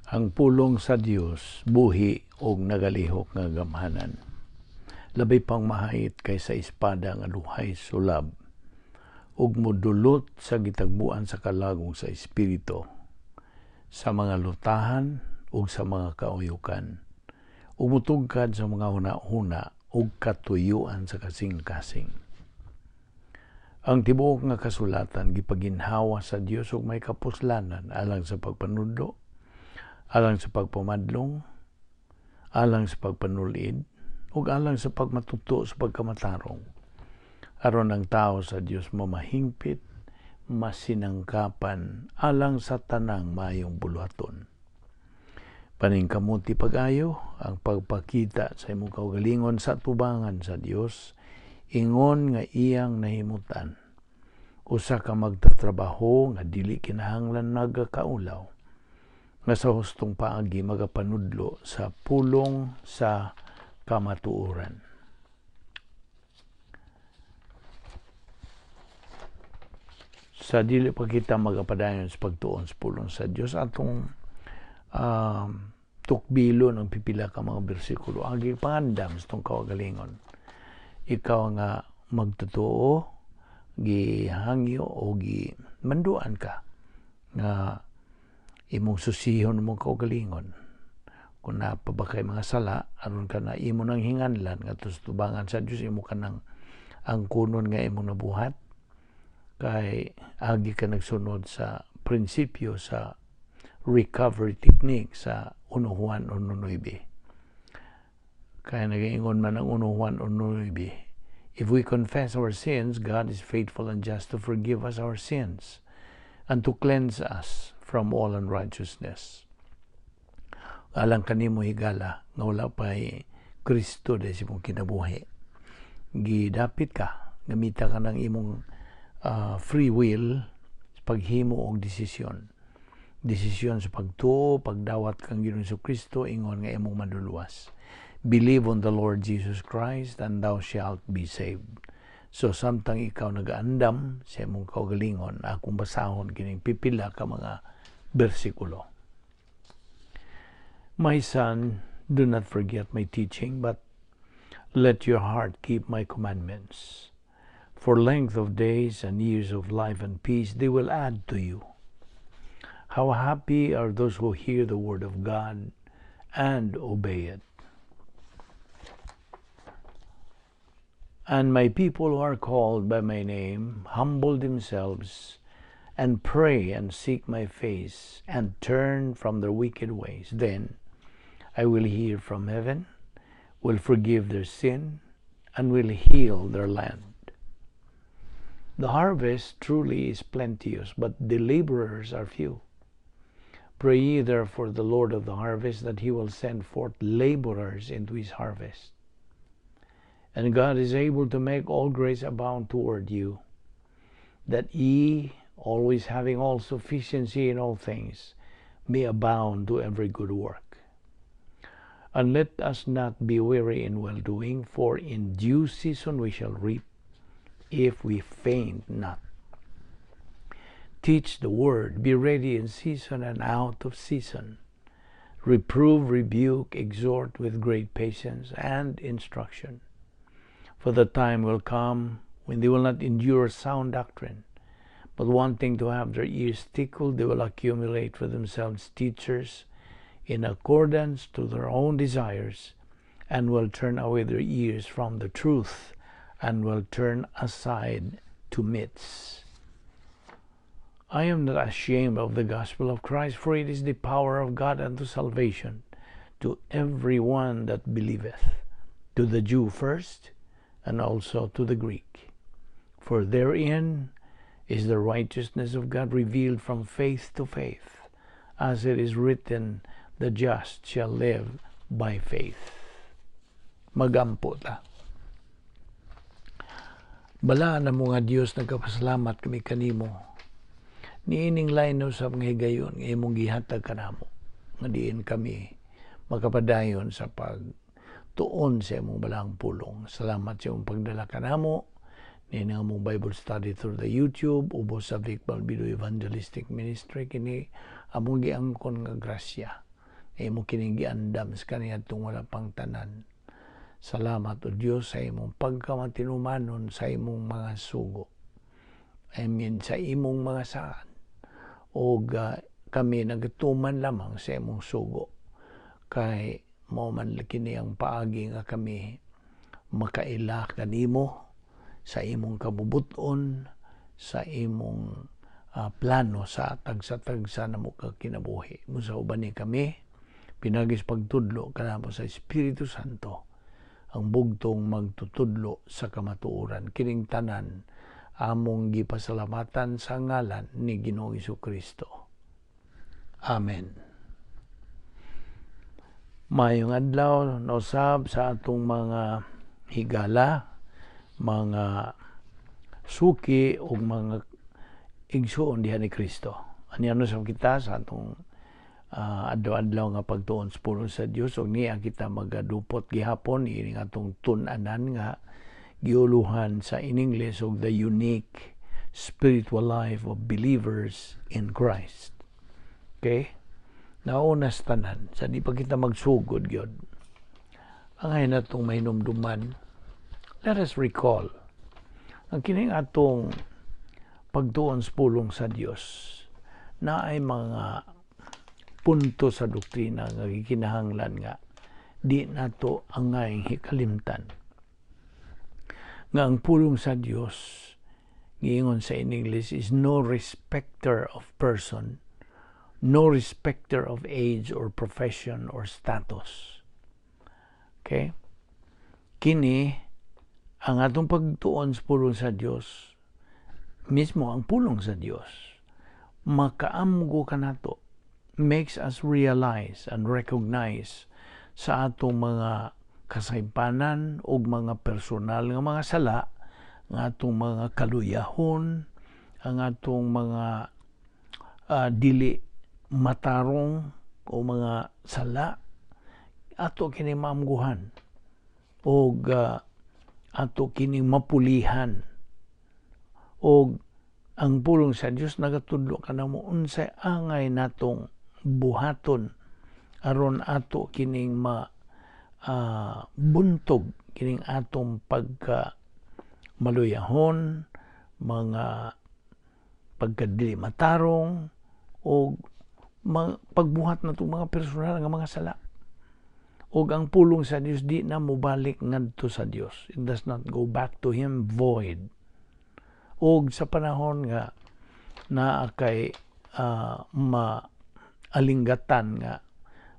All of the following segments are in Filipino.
Ang pulong sa Dios buhi og nagalihok nga gamhanan. Labay pang mahait kaysa espada nga luhay sulab ug modulot sa gitagbuan sa kalagong sa espiritu, sa mga lutahan ug sa mga kauyukan, ug mutugkad sa mga huna-huna ug katuyuan sa kasing-kasing. Ang tibuok nga kasulatan gipaginhawa sa Dios ug may kapuslanan alang sa pagpanudlo, alang sa pagpamadlong, alang sa pagpanulid, ug alang sa pagmatuto sa pagkamatarong. Aron ang tao sa Dios mamahingpit, masinangkapan, alang sa tanang mayong buluhaton. Paningkamuti pag-ayo ang pagpakita sa imong kaugalingon sa tubangan sa Dios, ingon nga iyang nahimutan. Usa ka magtatrabaho nga dili kinahanglan nagakaulaw, nga sa hustong paagi magapanudlo sa pulong sa kamatuoran. Sa dili pa kita magapadayon sa pagtuon sa pulong sa Dios, atong tukbilo ng pipila ka mga bersikulo. Agi pangandam sa itong kawagalingon. Ikaw nga magtotoo, gihangyo o gimanduan ka nga imong susihon mong kaugalingon. Kung napabakay mga sala, aron ka na imo nang hinganlan nga tubangan sa Dios, imo ka nang ang kunon nga imong nabuhat, kay agi ka nagsunod sa prinsipyo sa recovery technique sa 1 Juan 1:9. Kaya nag-iingon man ang 1 Juan 1:9, if we confess our sins, God is faithful and just to forgive us our sins and to cleanse us from all unrighteousness. Alang kanimo higala nga wala pa'y Kristo dahil si mong kinabuhi. Gidapit ka, gamita ka ng imong free will sa paghimo og desisyon. Desisyon sa pagtuo, pagdawat kang Ginoong Kristo, ingon nga imong maduluwas. Believe on the Lord Jesus Christ and thou shalt be saved. So samtang ikaw nagaandam sa imong kaugalingon, akong basahon kining pipila ka mga bersikulo. My son, do not forget my teaching, but let your heart keep my commandments. For length of days and years of life and peace they will add to you. How happy are those who hear the word of God and obey it. And my people who are called by my name humble themselves and pray and seek my face and turn from their wicked ways. Then I will hear from heaven, will forgive their sin, and will heal their land. The harvest truly is plenteous, but the laborers are few. Pray ye therefore the Lord of the harvest that he will send forth laborers into his harvest. And God is able to make all grace abound toward you, that ye, always having all sufficiency in all things, may abound to every good work. And let us not be weary in well-doing, for in due season we shall reap, if we faint not. Teach the word, be ready in season and out of season. Reprove, rebuke, exhort with great patience and instruction. For the time will come when they will not endure sound doctrine, but wanting to have their ears tickled, they will accumulate for themselves teachers in accordance to their own desires, and will turn away their ears from the truth, and will turn aside to myths. I am not ashamed of the gospel of Christ, for it is the power of God unto salvation to every one that believeth, to the Jew first, and also to the Greek. For therein is the righteousness of God revealed from faith to faith, as it is written, the just shall live by faith. Magampo ta. Bala na mga Diyos, nagkapasalamat kami kanimo. Niining laino sa mga higayon, nga imong gihatag kanamo. Nga diin kami makapadayon sa pagtuon sa imong balang pulong. Salamat sa imong pagdala kanamo. Niining among Bible study through the YouTube, ubos sa Balbido Evangelistic Ministry, kini among giangkon nga grasya. imo kining giandam sa kaniya wala pang tanan. Salamat o Dios sa imong pagkamatinumanon sa imong mga sugo. Sa imong mga saan. O kami nagtuman lamang sa imong sugo. Kay mo man kini ang paagi nga kami makaila kanimo sa imong kabubuton, sa imong plano sa tagsa-tagsa na mo kinabuhi. Musa uban ni kami, pinagis pagtudlo kanamo sa Espiritu Santo, ang bugtong magtutudlo sa kamatuoran. Kining tanan, among gipasalamatan sa ngalan ni Ginoong Jesucristo. Amen. Mayong adlaw, nausab sa atong mga higala, mga suki o mga igsoon diha ni Kristo. Ano sa kita sa atong adlaw-adlaw nga pagtuon sa pulong sa Dios, ug niya kita magadupot gihapon ini atong tun-anan nga giuluhan sa in English og the unique spiritual life of believers in Christ. Okay? Naunas tanan sa di pa kita magsugod gyud. Ang ay natong mahinumduman, let us recall ang kining atong pagtuon sa pulong sa Dios na ay mga punto sa doktrina nga gikinahanglan nga di nato angay hikalimtan. Nga ang pulong sa Dios giingon sa in English is no respecter of person, no respecter of age or profession or status. Okay? Kini ang atong pagtuon sa pulong sa Dios, mismo ang pulong sa Dios, makaamgo kanato, makes us realize and recognize sa atong mga kasaypanan o mga personal nga mga sala, nga atong mga kaluyahon, ang atong mga dili matarong o mga sala, ato kini maamguhan o ato kini mapulihan. O ang pulong sa Dios nagatudlo kanamo unsay angay natong buhaton aron ato kining buntog kining atong pagka maluyahon, mga pagkadili matarong o pagbuhat na itong mga personal nga mga sala. O ang pulong sa Dios di na mubalik ngadto sa Dios. It does not go back to Him void. O sa panahon nga na kay maalinggatan nga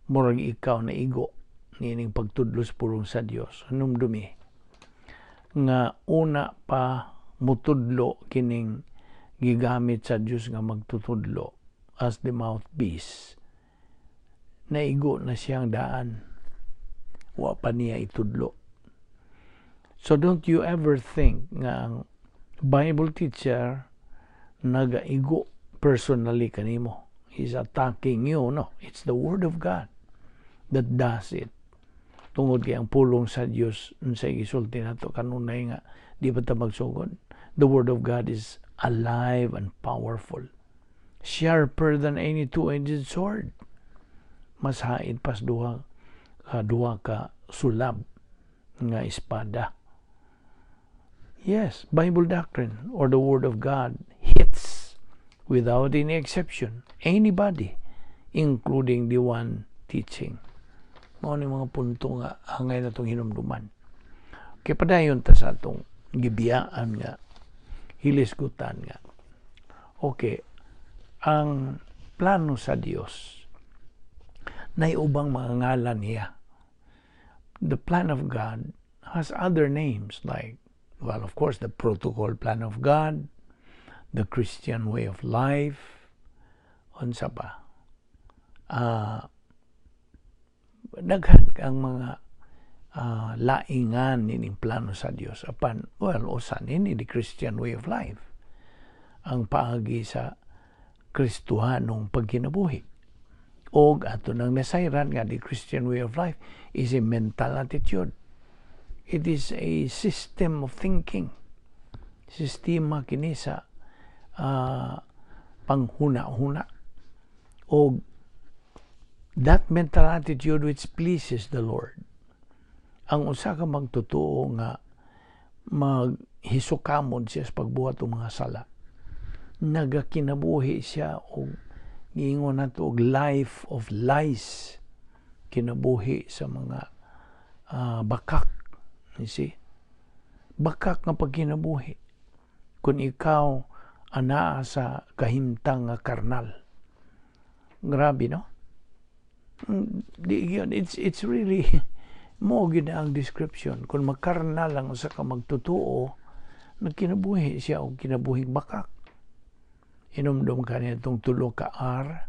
murag ikaw na igo nining pagtudlo sa pulong sa Dios. Numdumi nga una pa mutudlo kining gigamit sa Dios nga magtutudlo as the mouthpiece. Naigo na siyang daan. Wa pa niya itudlo. So don't you ever think nga ang Bible teacher nagaigo personally kanimo. He's attacking you. No, it's the Word of God that does it. Tungod kay ang pulong sa Dios unsay gisulti nato kanunay nga di ba ta magsugod. The Word of God is alive and powerful, sharper than any two-edged sword. Mas haid pas duha ka sulab nga espada. Yes, Bible doctrine or the Word of God hits without any exception anybody, including the one teaching. Mao ni mga punto nga hangay natong hinumduman. Kay padayon ta sa atong gibiyaan nga hilisgutan nga. Okay, ang plano sa Dios nay ubang mga ngalan niya. The plan of God has other names like, well, of course, the protocol plan of God, the Christian way of life, unsa pa. Daghan ang mga laingan nining plano sa Dios apan usan ini the Christian way of life, ang paagi sa Kristohanong pagkinabuhi. Og ato nang nasayran nga the Christian way of life is a mental attitude. It is a system of thinking. Sistema kini sa panghuna-huna. O that mental attitude which pleases the Lord. Ang usa ka magtotoo nga maghisukamon siya sa pagbuhat ng mga sala. Nagakinabuhi siya og giingon nato og life of lies. Kinabuhi sa mga bakak. You see? Bakak nga pagkinabuhi. Kung ikaw anaa sa kahimtang nga karnal. Grabe, no? It's really mo gid ang description. Kung magkarnal lang usa ka magtotoo, nagkinabuhi siya og kinabuhing bakak. Inumdum ka niya itong tulo ka R,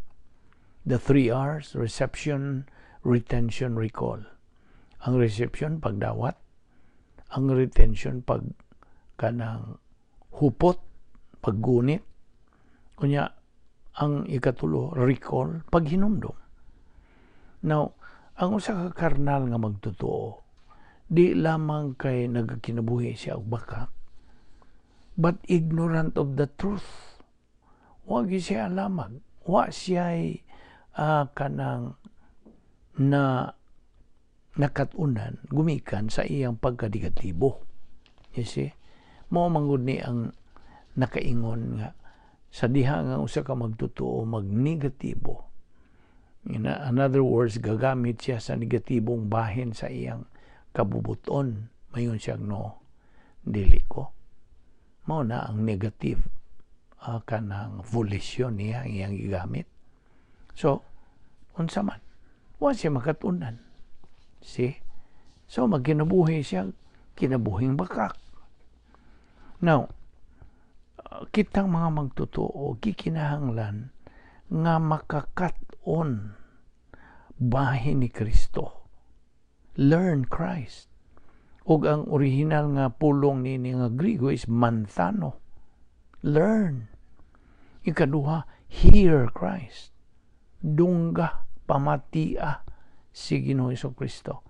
the 3 R's, reception, retention, recall. Ang reception, pagdawat. Ang retention, pag kanang hupot, paggunit. Kunya, ang ikatulo, recall, paghinumdum. Now, ang usa ka karnal nga magtotoo, di lamang kay nagkinabuhi siya og bakak, but ignorant of the truth. Wa siya alamag. Wa siya kanang nakatunan gumikan sa iyang pagkadigatibo. You see? Mao manggod ni ang nakaingon nga sa diha nga usa ka magtotoo magnegatibo. In other words, gagamit siya sa negatibong bahin sa iyang kabubuton. Mayon siya, no, dili ko. Mao na ang negative kanang volition niya iyang gigamit. So, unsa man, wa siya makatunan. See? So, magkinabuhi siya, kinabuhing bakak. Now, kitang mga magtotoo, kikinahanglan nga makakat-on bahin ni Kristo. Learn Christ. Ug ang original nga pulong ni nga Griego is manthano. Learn. Ikaduha, hear Christ. Dungga, pamatia si Ginoong Kristo.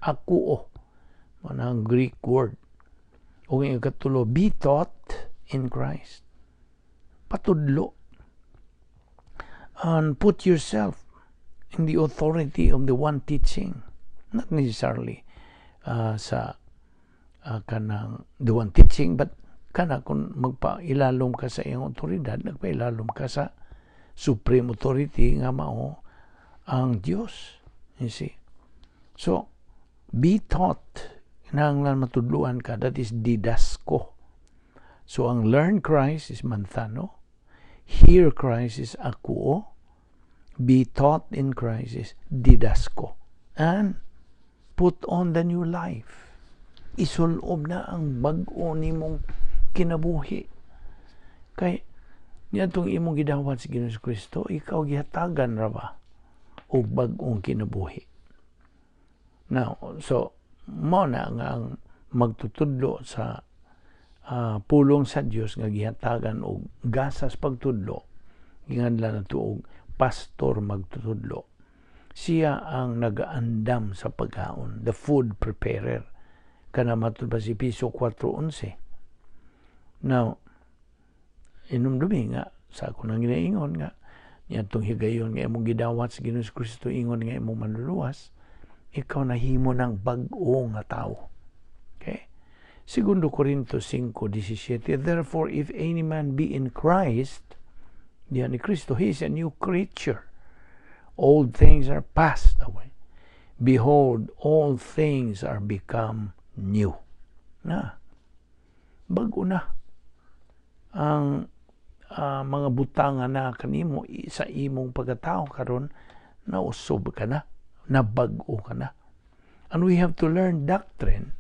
Akuo, ang Greek word. Ug ang ikatulo, be taught in Christ. Patudlo. And put yourself in the authority of the one teaching. Not necessarily kanang the one teaching, but kana kung magpailalom ka sa iyong otoridad, nagpailalom ka sa supreme authority nga mao ang Diyos. You see? So, be taught. Kinahanglan matudluan ka. That is didasko. So, ang learn Christ is manthano. Hear Christ is akuo. Be taught in Christ is didasko. And put on the new life. Isulob na ang bag-o nimong kinabuhi. Kay niya itong imong gidawat sa Ginoong Kristo, ikaw gihatagan ra ba o bag-ong kinabuhi. Now, so, mo na nga ang magtutudlo sa pulong sa Dios nga gihatagan og gasas pagtudlo, ginganlan nato og pastor magtutudlo. Siya ang nagaandam sa pagkaon, the food preparer. Kana matud ba si Piso 4:11. Now, inumdumi nga sa ako nang ginaingon nga niya itong higayon nga imong gidawat sa Ginoong Kristo, ingon nga imong manluluwas, ikaw nahimo ng bag-o nga tao. Okay? 2 Corintios 5:17, therefore, if any man be in Christ, diyan ni Kristo, he is a new creature. Old things are passed away. Behold, all things are become new. Na, bago na. Ang mga butanga na kanimo sa imong pagkatao karon nausob ka na, nabago ka na. And we have to learn doctrine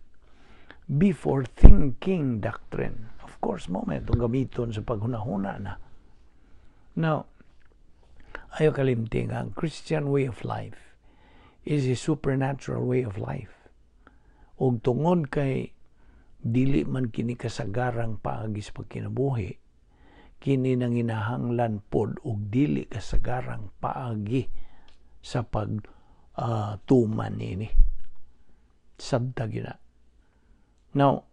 before thinking doctrine. Of course, moment itong gamiton sa paghunahuna na. Now, ayaw kalimting, ang Christian way of life is a supernatural way of life. Og tungod kay dili man kini kasagarang paagi sa pagkinabuhi, kini nang hinahanglan pod og dili kasagarang paagi sa pagtuman nini. Sabta gina. Now,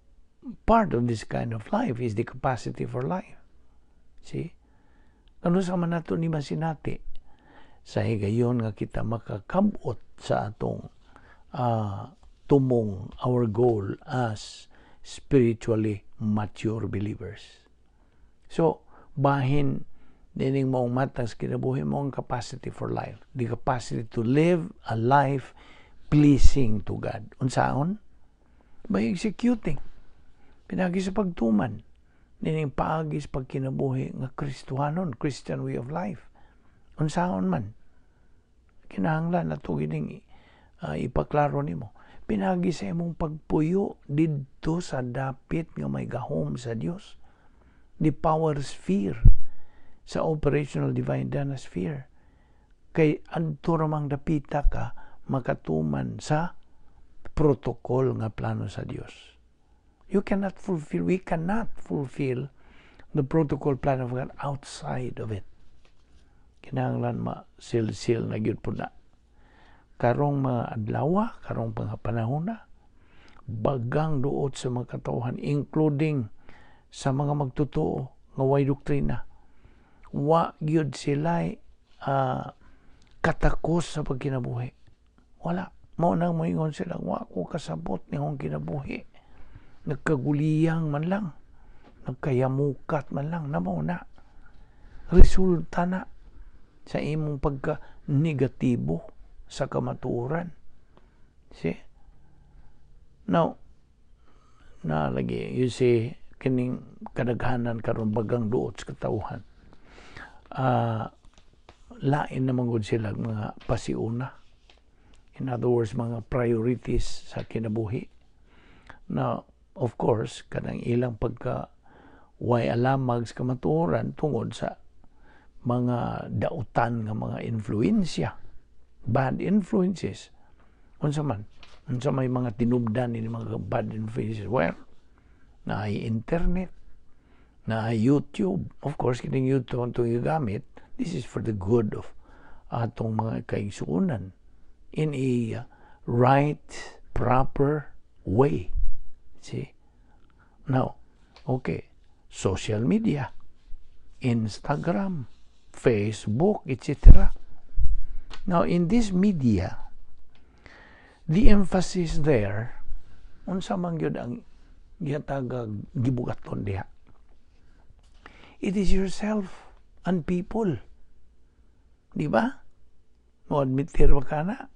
part of this kind of life is the capacity for life. See? Ano sa man nato ni masinati sa higayon nga kita makakabot sa atong tumong, our goal as spiritually mature believers. So, bahin dining mong matang sa kinabuhi mo ang capacity for life. The capacity to live a life pleasing to God. Unsaon? By executing. Pinagi sa pagtuman. Dining paagi sa pagkinabuhi nga Kristohanon, Christian way of life. Unsaon man. Kinahanglan na ito gining ipaklaro nimo. Pinagi sa imong pagpuyo didto sa dapit nga may gahom sa Dios. The power sphere sa operational divine dana sphere. Kay adto ramang dapita ka makatuman sa protocol nga plano sa Dios. We cannot fulfill the protocol plan of God outside of it. Kinahanglan ma-sil-sil na gyud po na. Karong mga adlaw, karong panahon na, bagang duot sa mga katawhan, including sa mga magtotoo nga way doktrina. Wa gyud sila katakos sa pagkinabuhi. Wala. Mao nang moingon sila, wa ko kasabot ni akong kinabuhi. Nagkaguliyang man lang. Nagkayamukat man lang. Namo na. Resulta na sa imong pagka-negatibo sa kamaturan. See? Now, lagi, you see, kining kadaghanan karon bagang duot sa katawhan. Lain naman gud sila mga pasiuna. In other words, mga priorities sa kinabuhi. Now, of course, kanang ilang way alamag sa kamaturan tungod sa mga dautan nga mga influensya, bad influences. Unsa may mga tinubdan ni mga bad influences. Well, na internet, na YouTube. Of course, kining YouTube itong gamit, this is for the good of atong mga kaigsuunan in a right, proper way. See? Now, okay, social media, Instagram, Facebook, etc. Now, in this media, the emphasis there, unsa man gyud ang giyatagag gibugaton diha. It is yourself and people. Di ba? Mo admitir ba ka na?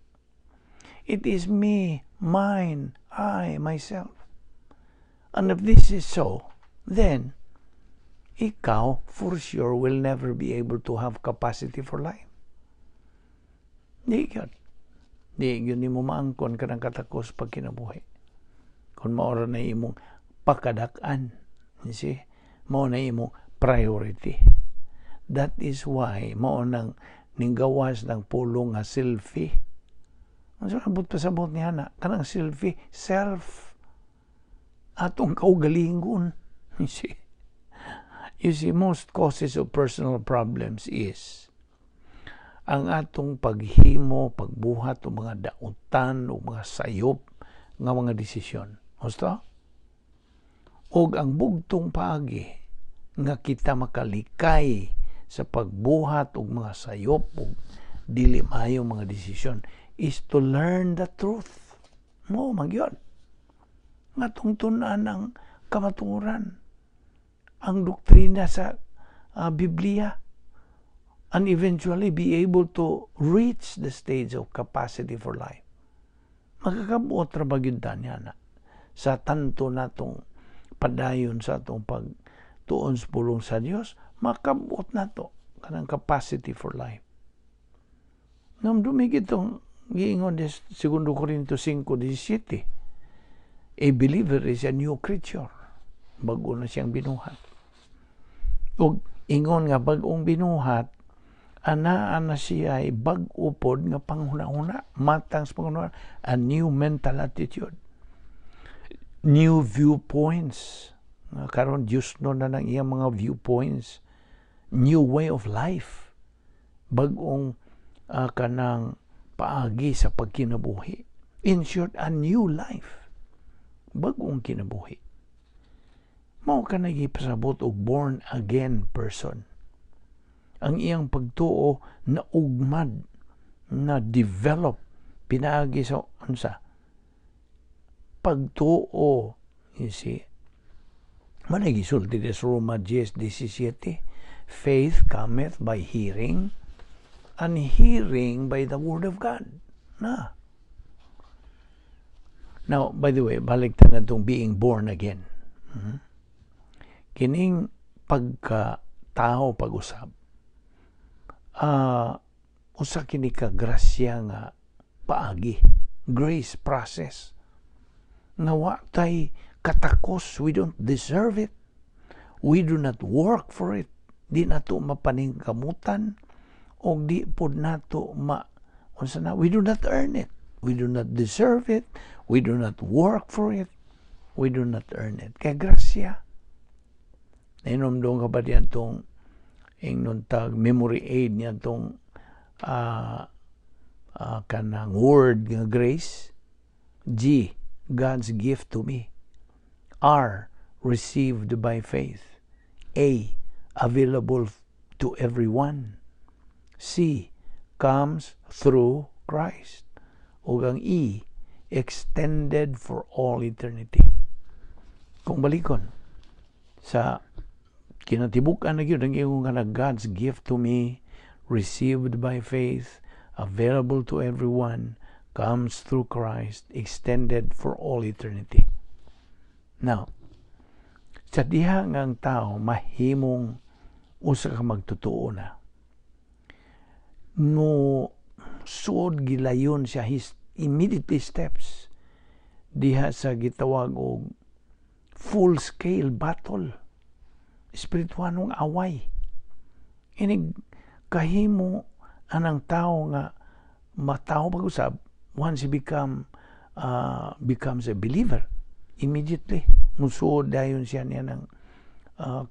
It is me, mine, I, myself. And if this is so, then ikaw, for sure, will never be able to have capacity for life. Di yun mo maangkon ka ng katakos pag kinabuhi. Kung maura na imong pakadak-an, see? Mao na imong priority. That is why mao nang ninggawas ng pulong nga selfie. Ano sa abot pasabot niya na? Kanang selfie, self. Atong kaugalingon. You see, most causes of personal problems is ang atong paghimo, pagbuhat o mga dautan o mga sayop nga mga desisyon. Gusto? O ang bugtong paagi nga kita makalikay sa pagbuhat o mga sayop o dili maayo mga desisyon is to learn the truth. Mo, magyod. Nga tungtunan ng kamaturan. Ang doktrina sa Biblia, and eventually be able to reach the stage of capacity for life. Magkakabuot ra bagyudan niya sa tanto natong padayon sa atong pagtuon sa pulong sa Dios, makabuot nato kanang capacity for life. Nang dumigit itong giingon des 2 Corintios 5:17, a believer is a new creature. Bago na siyang binuhat. O ingon nga bagong binuhat, ana siya ay bag-o pod nga panghuna-huna, matang sa panghuna, a new mental attitude, new viewpoints. Karon Diyos no na ng iyang mga viewpoints, new way of life, bagong kanang paagi sa pagkinabuhi. In short, a new life, bagong kinabuhi. Mao ka nagipasabot og born again person. ang iyang pagtuo na ugmad, na develop, pinaagi sa unsa pagtuo. You see, managisulti des Roma 10:17, faith cometh by hearing, and hearing by the word of God. Na. Now, by the way, balik ta na itong being born again. Kining pagka-tao pag-usab, usa kini ka grasya nga paagi, grace process, nga wa tay katakos. We don't deserve it. We do not work for it. Di nato mapaningkamutan, o di pod nato we do not earn it. We do not deserve it. We do not work for it. We do not earn it. Kaya grasya. Nainomdong ka ba diyan itong ingnon tag memory aid niya itong kanang word nga grace. G, God's gift to me. R, received by faith. A, available to everyone. C, comes through Christ. O ang E, extended for all eternity. Kung balikon sa kinatibukan na yun, ang iyong God's gift to me, received by faith, available to everyone, comes through Christ, extended for all eternity. Now, sa diha nga ang tao mahimong usa ka magtutuo na, no suod gilayon siya his immediately steps diha sa gitawag og full scale battle, espirituanong away. Inig kahimo anang tao nga matao pag-usab once he becomes a believer, immediately musuod dayon siya niya ng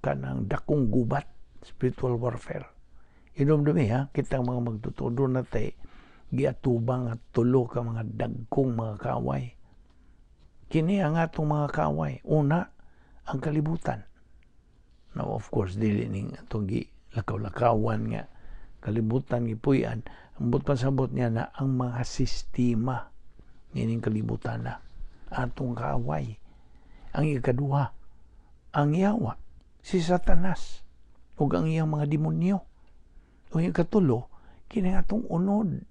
kanang dakong gubat, spiritual warfare. Inomdumi kitang mga magtutudo na tay giatubang at tulo ka mga dagkong mga kaway. Kini ang atong mga kaway. Una, ang kalibutan. Now, of course, dili ning atong lakaw-lakawan nga kalibutan gipuy-an. Ambot pasabot niya na ang mga sistema nining kalibutan na atong kaway. Ang ikaduha, ang yawa, si Satanas, ug ang iyang mga demonyo. O yung katulo, kini atong unod,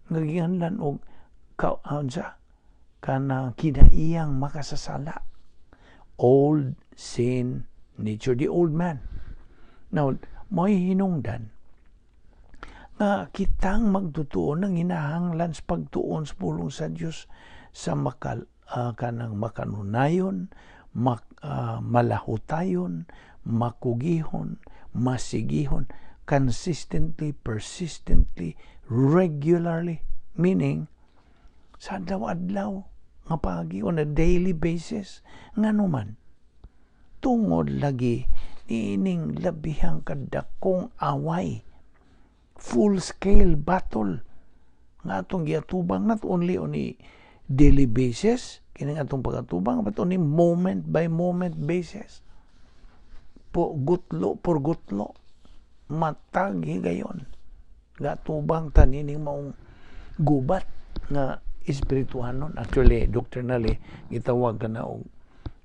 ngagihanlan og kana kinaiyang makasasala. Old sin nature, the old man. Now, mo'y hinungdan nga kitang magtutuo ng hinahanglan sa pagtuon sa pulong sa Diyos sa kanang makanunayon, malahutayon, makugihon, masigihon, consistently, persistently, regularly, meaning sa adlaw-adlaw nga pagi on a daily basis, nga naman tungod lagi niining labihang kadakong away, full scale battle nga atong giatubang, not only on a daily basis kining atong pagatubang, but on a moment by moment basis, gutlo por gutlo, matag higayon gatubang tanining maong gubat nga espirituhanon. Actually, doctrinally gitawag kana og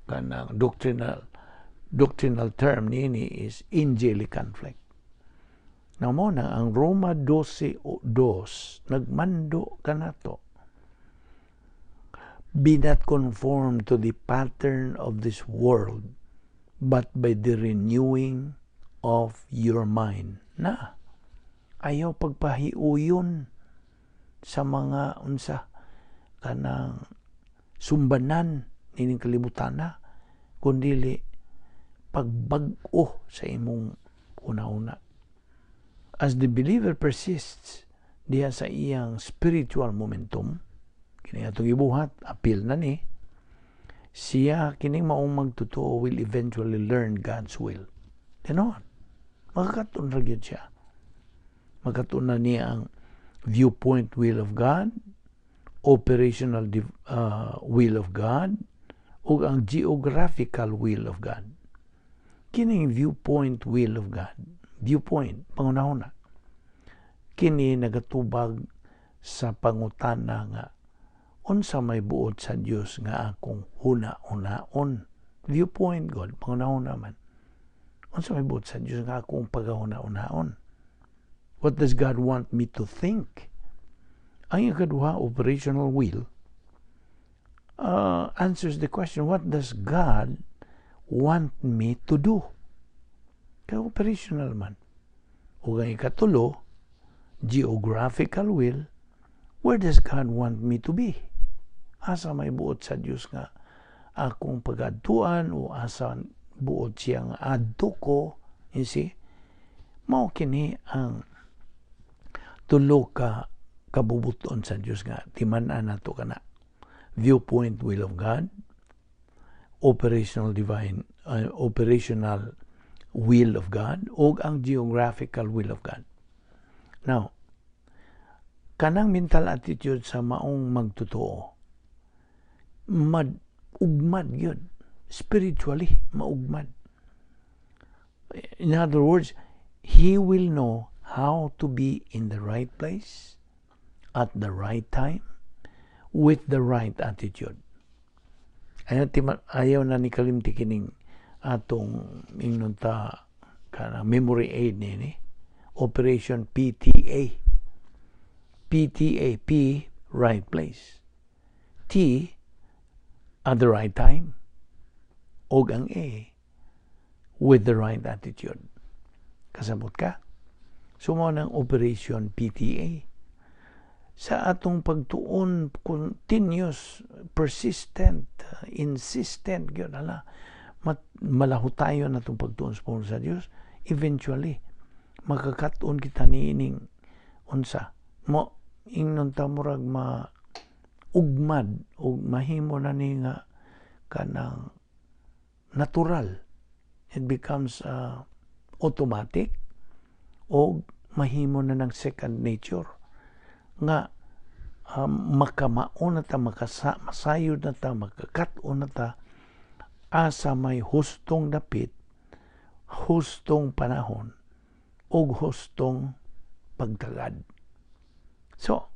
kanang doctrinal term nini is angelic conflict. Now mo na ang Roma 12:2 nagmando kanato, be not conformed to the pattern of this world, but by the renewing of your mind. Na ayaw pagpahiuyon sa mga kanang sumbanan nining kalibutan na, kundili pagbag-o sa imong una-una. As the believer persists diha sa iyang spiritual momentum, kini atong gibuhat, appeal na ni, siya kining maong magtutuo will eventually learn God's will. Tinuod, makakatun ra gyud siya. Makatun na niya ang viewpoint will of God, operational will of God, ug ang geographical will of God. Kining viewpoint will of God, viewpoint, pangunahuna. Kini nagatubag sa pangutana nga unsa may buot sa Dios nga akong huna-hunaon. Viewpoint God, pangunahuna man. Unsa may buot sa Dios nga akong pagahuna-hunaon. What does God want me to think? Ang ikaduha, operational will, answers the question, what does God want me to do? Kaya operational man. O ang ikatulo, geographical will, where does God want me to be? Asa may buot sa Diyos nga akong pag-adtuan o asa buot siya nga adto ko, you see? Mao kini ang tulo ka kabubuton sa Diyos nga timan-an nato kana. Viewpoint will of God, operational will of God, o ang geographical will of God. Now, kanang mental attitude sa maong magtotoo, ugmad yun. Spiritually, maugmad. In other words, he will know how to be in the right place, at the right time, with the right attitude. Ayaw na ni kalimti kining atong ingnon ta kana memory aid ni Operation PTA. PTA, P, right place. T, at the right time. Og ang A, with the right attitude. Kasabot ka? Sumo ng Operation PTA. Sa atong pagtuon, continuous, persistent, insistent, yun, malaho tayo na itong pagtuon sa Diyos, eventually, makakatuon kita niining unsa. Mo, ingnon ta murag ugmad o mahimo na ni nga kanang natural. It becomes automatic o mahimo na ng second nature nga makamaon na ta, masayod na ta, makakatuon na ta asa may hustong dapit, hustong panahon o hustong pagtagad. So,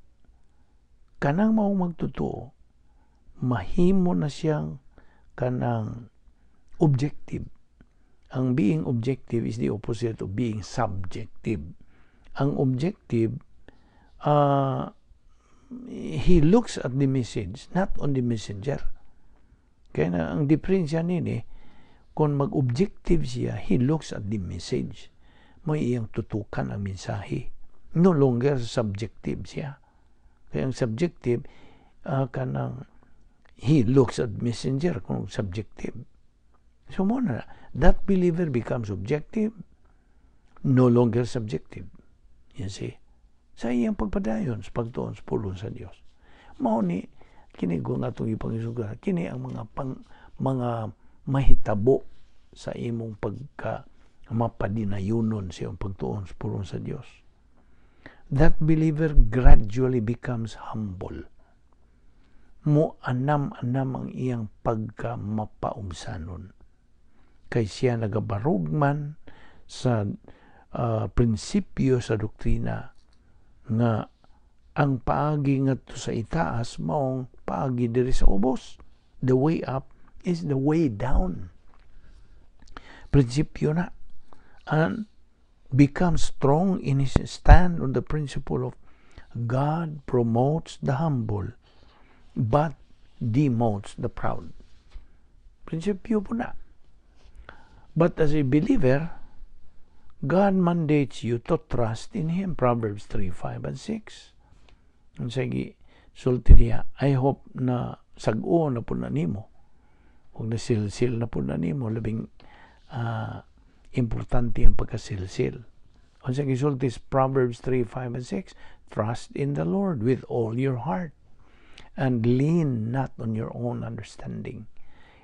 kanang mao magtotoo, mahimo na siyang kanang objective. Ang being objective is the opposite of being subjective. Ang objective, he looks at the message, not on the messenger. Kaya na, ang diferensya nini, kung mag-objective siya, he looks at the message. May iyang tutukan ang mensahe. No longer subjective siya. Kaya ang subjective, kanang he looks at messenger kung subjective. So muna, that believer becomes objective, no longer subjective. You see? Sa iyang pagpadayon, sa pagtuon, sa pulong sa Diyos. Mao ni, kini ko nga itong ipangisuga, kini ang mga mahitabo sa imong mapadinayunon sa iyong pagtuon, sa pulong sa Diyos. That believer gradually becomes humble. Mo anam-anam ang iyang pagka-mapaumsanon. Kay siya nagabarugman sa prinsipyo sa doktrina nga ang paagi ngadto sa itaas maong paagi diri sa ubos. The way up is the way down. Prinsipyo na. And become strong in his stand on the principle of God promotes the humble but demotes the proud. Prinsipyo po na. But as a believer, God mandates you to trust in Him. Proverbs 3, 5, and 6. And sige, sulti niya, I hope na sag-o na po na nimo. Huwag na silsil na po na nimo. Labing importante ang pagkasilsil. And sige, sulti is Proverbs 3, 5, and 6. Trust in the Lord with all your heart and lean not on your own understanding.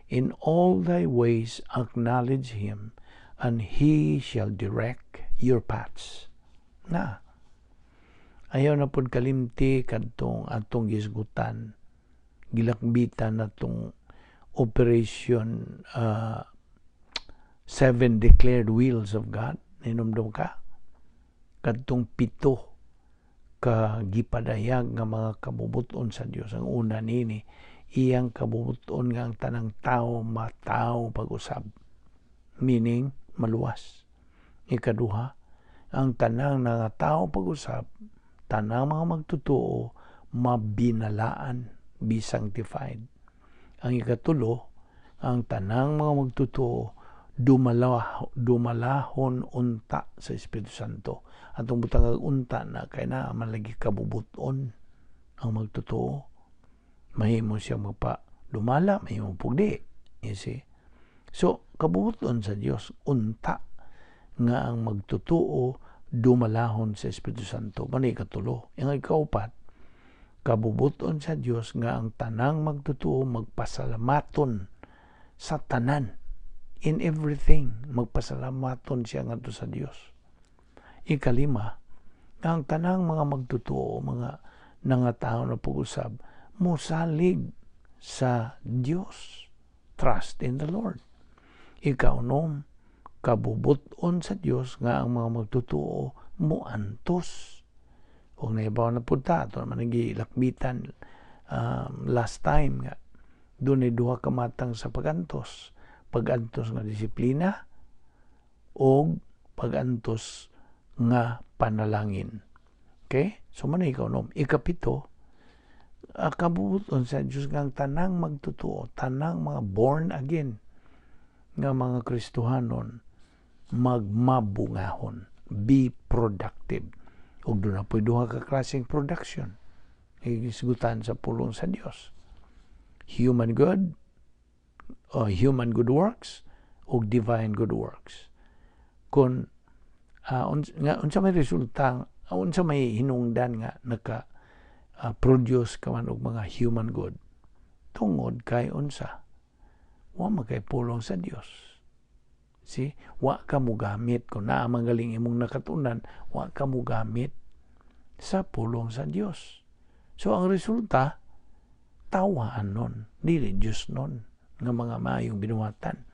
In all thy ways acknowledge Him, and He shall direct your paths. Na. Ayaw na pud kalimti kadtong atong gisgutan. Gilakbitan natong Operation 7 Declared Wills of God. Ninumdum ka? Kadtong 7 ka gipadayag nga mga kabubuton sa Dios. Ang una nini, iyang kabubuton nga ang tanang tao matao pag-usab. Meaning, maluwas. Ikaduha, ang tanang nga tao pag-usab, tanang mga magtutuo, mabinalaan, be sanctified. Ang ikatulo, ang tanang mga magtutuo, dumalahon unta sa Espiritu Santo. Atong butang unta na kay na malagi kabubuton ang magtutuo. Mahimo siya dumala, mahimo pugdi. You see? So, kabubuton sa Dios unta nga ang magtutuo dumalahon sa Espiritu Santo. Mani katulo. Ang ikaupat, kabubuton sa Dios nga ang tanang magtutuo magpasalamaton sa tanan. In everything, magpasalamaton siya ngadto sa Dios. Ikalima, ang tanang mga magtutuo, mga nangatao na pag-usab, musalig sa Dios. Trust in the Lord. Ikaunom, kabubuton sa Dios nga ang mga magtutuo muantos. Kung naibaw na punta, ito naman nagilakbitan last time nga, doon ay 2 kamatang sa pagantos. Pagantos nga disiplina o pagantos nga panalangin. Okay? So, man ikaw nom. Ikapito, kabubuton sa Diyos nga ang tanang magtutuo, tanang mga born again nga mga Kristohanon, magmabungahon. Be productive. O doon na po 2 ka klaseng production. Igisgutan sa pulong sa Diyos. Human good works o divine good works. Kung unsa may resulta, unsa may hinungdan nga produce ka man og mga human good, tungod kay unsa wa magkay pulong sa Dios. See, wa ka mo gamit kung naa magaling imong nakatunan, wa ka mo gamit sa pulong sa Dios. So ang resulta, tawaan nun, dili Diyos nun, nga mga mayong binuhatan.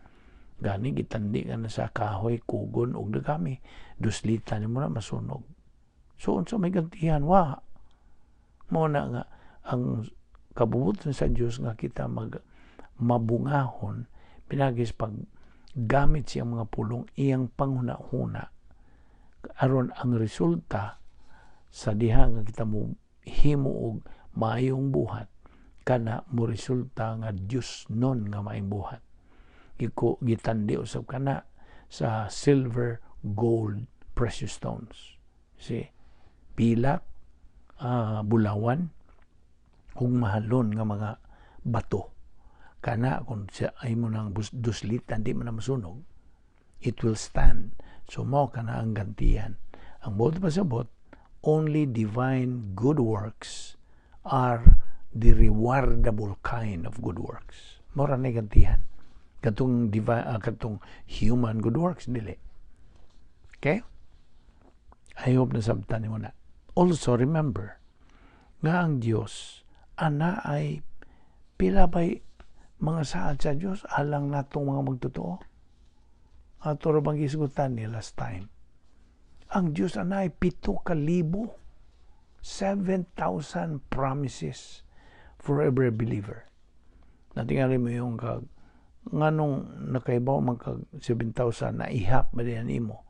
Gani, gitandi ka na sa kahoy, kugon, og dagami. 2 lita ni mo na masunog. So, unsa may gantihan, wa. Muna nga, ang kabubuton sa Diyos nga kita mabungahon, pinagis pag gamit siyang mga pulong, iyang panghuna-huna. Aron ang resulta, sa diha nga kita mo himo og maayong buhat, kana mo resulta nga Diyos nun nga maayong buhat. Gitandi usab kana sa silver, gold, precious stones. See, pilak, bulawan, kung mahalon nga mga bato. Kana kung ay mo nang 2 lita, hindi mo na masunog, it will stand. So mo kana ang gantihan. Ang buot pasabot, only divine good works are the rewardable kind of good works. Mora na gantihan. Katong human good works, dili. Okay? I hope na sabtan mo na. Also, remember, nga ang Diyos, ana ay pila ba'y mga saad sa Diyos, alang natong mga magtotoo. Ato rin bang isgutan ni last time. Ang Diyos, ana ay 7,000. 7,000 promises for every believer. Natingali mo yung nganong nakaibaw magkag 7,000 na ihap ba diyan imo.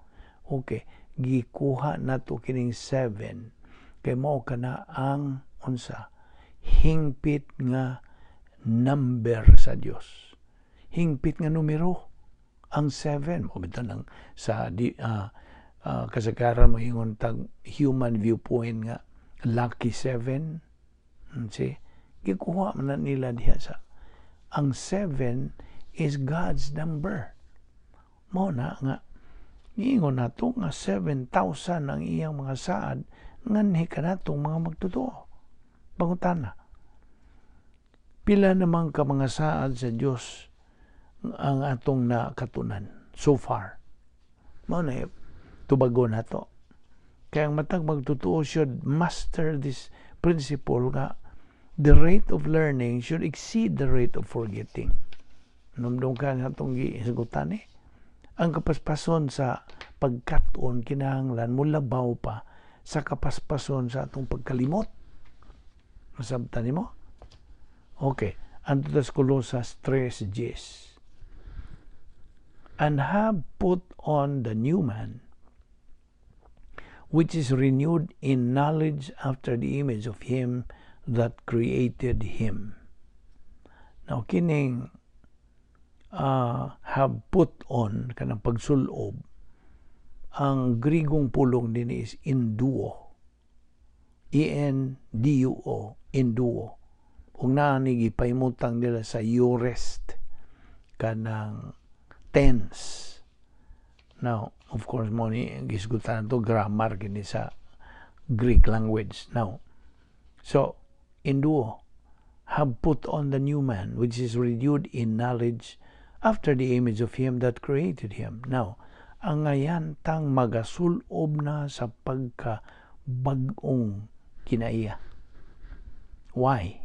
Okay, gikuha nato kining 7 kay mao kana ang unsa hingpit nga number sa Dios. Hingpit nga numero ang 7 mo bitaw nang sa kasagaran mo ingon tag human viewpoint nga lucky 7. See, gikuha man nila diha sa ang 7 is God's number. Mo na nga ingon nato nga 7,000 ang iyang mga saad nganhi kanatong mga magtotoo. Pangutana, pila namang ka mga saad sa Dios ang atong nakatunan so far? Mo na tubago nato. Kaya ang matag magtotoo should master this principle nga the rate of learning should exceed the rate of forgetting. Numdum ka nga itong gisagutan Ang kapaspason sa pagkaton kinahanglan mo labaw pa sa kapaspason sa atong pagkalimot. Masabtan nimo? Okay. Anto tas Colosas 3:10. And have put on the new man, which is renewed in knowledge after the image of him that created him. Now, kining have put on, kanang pagsulob, ang Grigong pulong din is induo. E-N-D-U-O, induo. Kung naanigi paimutang nila sa eurest, kanang tense. Now, of course, mo ni gisgutan to grammar kini sa Greek language. Now, so, induo, have put on the new man, which is renewed in knowledge after the image of him that created him. Now, ang ngayan tang magasulob na sa pagka-bagong kinaiya. Why?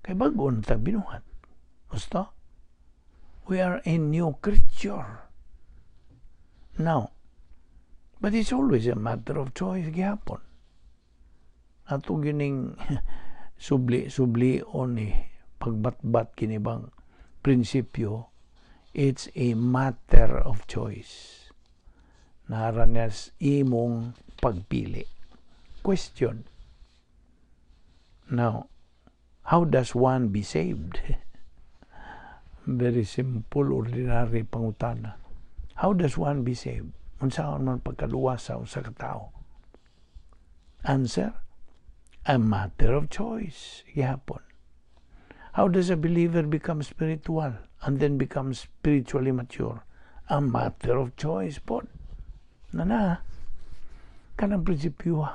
Kay bago na tag binuhat. Gusto? We are a new creature. Now, but it's always a matter of choice gihapon. Ato gining subli o ni pagbatbat kinibang prinsipyo, it's a matter of choice. Naranyas imong pagpili. Question. Now, how does one be saved? Very simple, ordinary pangutana. How does one be saved? Unsaon man pagkaluwasa sa katao? Answer, a matter of choice. Gihapon. How does a believer become spiritual and then become spiritually mature? A matter of choice po. Kanang prinsipyo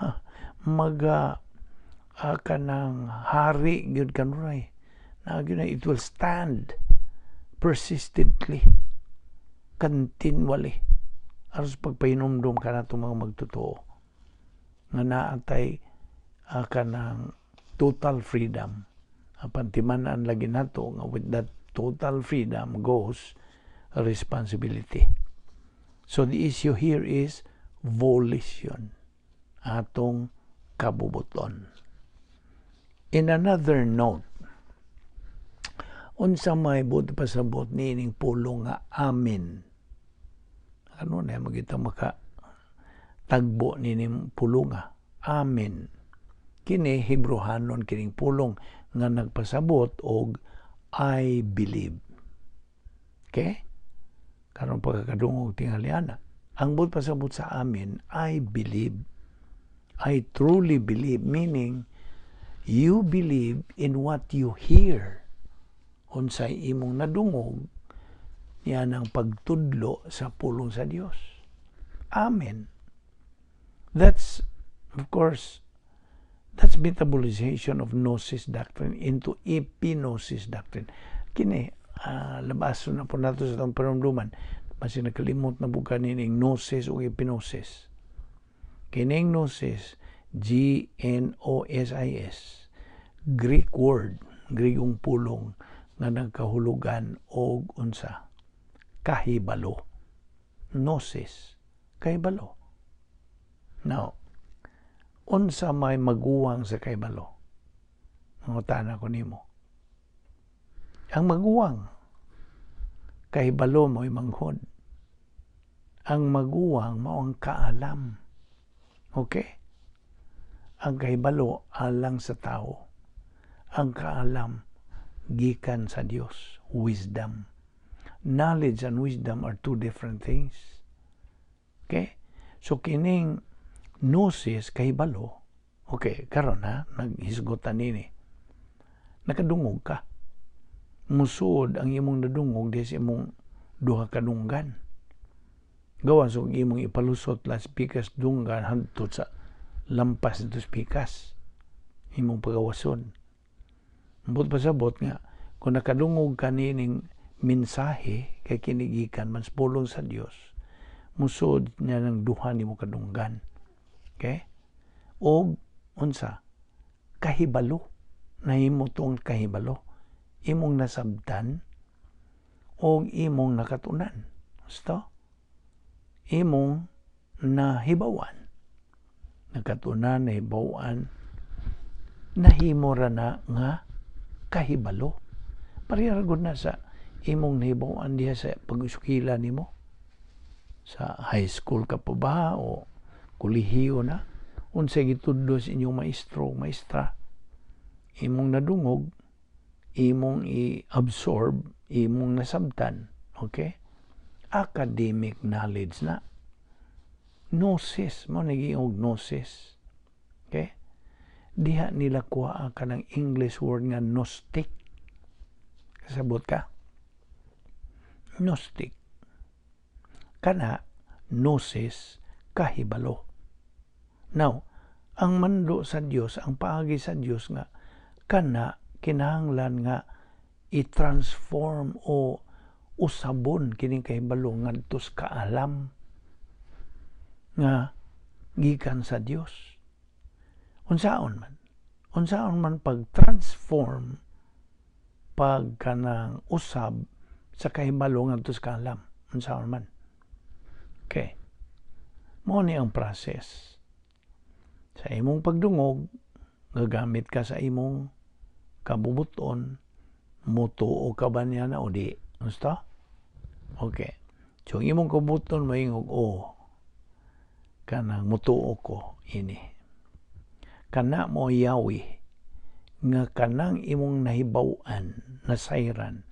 kanang hari gyud kanuray. It will stand persistently, continually. Aros pagpahinomdom ka na itong mga magtotoo. Nga naatay kanang total freedom. Pantimanan lagi nato nga with that total freedom goes responsibility. So the issue here is volition. Atong kabubuton. In another note, unsa may buti pasabot nining pulong nga amin. Ano na magita maka tagbo nining pulong nga amin. Kini Hebrehanon kining pulong nga nagpasabot og I believe. Okay? Karon pagkakadungog tinghaliana. Ang buti pasabot sa amin, I believe. I truly believe, meaning you believe in what you hear. Unsay imong nadungog, yan ang pagtudlo sa pulong sa Dios. Amen. That's, of course, that's metabolization of gnosis doctrine into epignosis doctrine. Kini, labaso na po nato sa itong panumduman. Basi nakalimot na buka nining gnosis o epignosis. Kining gnosis, G-N-O-S-I-S, Greek word, Greekong pulong, nga nagkahulugan og unsa kahibalo. Gnosis, kahibalo. Now, unsa may maguwang sa kahibalo? Mangutana ko nimo. Ang maguwang kahibalo mo'y manghod. Ang maguwang mao ang kaalam. Okay? Ang kahibalo alang sa tao. Ang kaalam gikan sa Dios, wisdom. Knowledge and wisdom are two different things. Okay? So kining gnosis kahibalo. Okay, karon ha, naghisgotan nini. Nakadungog ka. Musud ang imong nadungog des imong duha ka dunggan. Gawas og imong ipalusot las pikas dunggan hantud sa lampas nito pikas. Imong pagawason. Ambot pasabot nga kung nakadungog ka nining mensahe kay kinigikan man pulong sa Dios, musod niya ng duha nimo kadunggan. Okay? Og unsa? Kahibalo. Nahimo tong kahibalo. Imong nasabtan og imong nakatunan. Gusto? imong nahibawan. Nakatunan nahibawan, nahimo ra na nga kahibalo. Parihagod na sa imong nahibawan diha sa pag-eskwela nimo. Sa high school ka pa ba o kolehiyo na? Unsay gitudlo sa inyong maestro, maestra? Imong nadungog, imong i-absorb, imong nasabtan. Okay? Academic knowledge na. Gnosis, mo nagiog gnosis. Okay? Diha nila kuha ka ng English word nga gnostic. Kasabot ka? Gnostic. Kana, gnosis, kahibalo. Now, ang mando sa Dios, ang paagi sa Dios nga, kana, kinahanglan nga, i-transform o usabon kining kahibalo ngadto sa kaalam nga gikan sa Dios. Unsaon man pag-transform pag kanang usab sa kahibalo ngadto sa kaalam. Unsaon man. Okay. Mao ni ang process. Sa imong pagdungog, gagamit ka sa imong kabubuton, mutuo ka ba niya na o di? Gusto? Okay. So, imong kabubuton, maingog, kanang mutuo ko, ini. Kana mo yawi, nga kanang imong nahibawan, nasayran,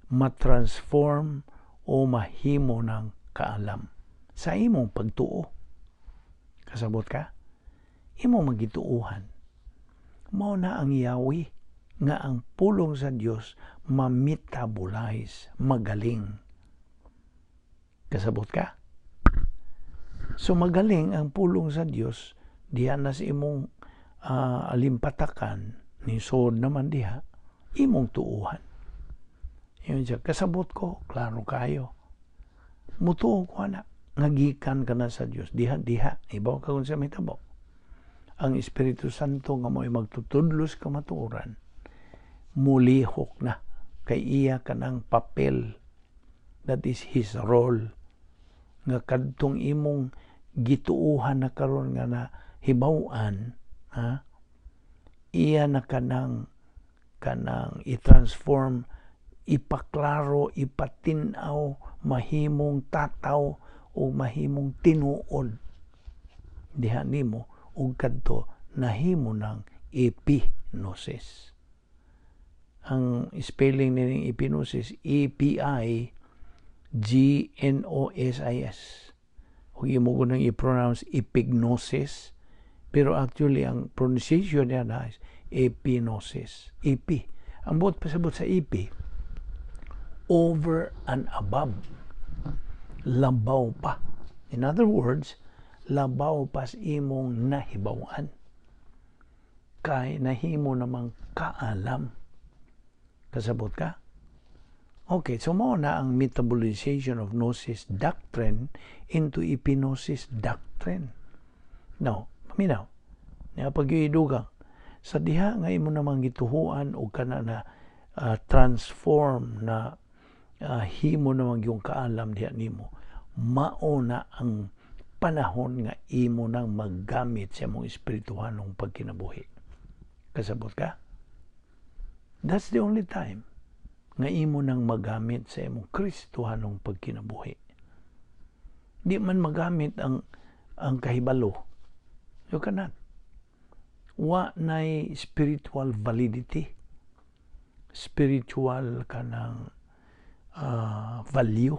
matransform o mahimo ng kaalam sa imong pagtuo. Kasabot ka? Imong magituuhan. Mao na ang yawi nga ang pulong sa Dios ma-metabolize, magaling. Kasabot ka? So magaling ang pulong sa Dios diha na sa imong alimpatakan ni sod naman diha imong tuuhan. Yun siya, kasabot ko, klaro kayo. Mutuo ko na, ngagikan ka na sa Dios. Diha, ibaw ka kung sa mitabo. Ang Espiritu Santo nga mo'y magtutudlos ka matuoran, mulihok na, kay iya ka ng papel. That is His role. Nga kadtong imong gituuhan na karon nga na hibawan, iya na kanang i-transform, ipaklaro, ipatinaw, mahimong tataw o mahimong tinuod diha nimo ug kadto nahimo ng epignosis. Ang spelling nining epignosis, E-P-I-G-N-O-S-I-S. Huwag mo ko nang i-pronounce epignosis, pero actually ang pronunciation niya na is epignosis. Epi. Ang buot pasabot sa epi, over and above. Labaw pa. In other words, labaw pa sa imong nahibawan. Kay nahimo namang kaalam. Kasabot ka? Okay, so mo na ang metabolization of gnosis doctrine into epignosis doctrine. Now, paminaw. Nga pag-iidugang, sa diha nga imo namang gituhuan o kana na transform na himo namang yung kaalam diha nimo, mao na ang panahon nga imo nang maggamit sa imong espirituhanong pagkinabuhi. Kasabot ka? That's the only time nga imo nang magamit sa imong Kristohanong pagkinabuhi. Di man magamit ang kahibalo. You cannot. Wa nay spiritual validity. Spiritual kanang value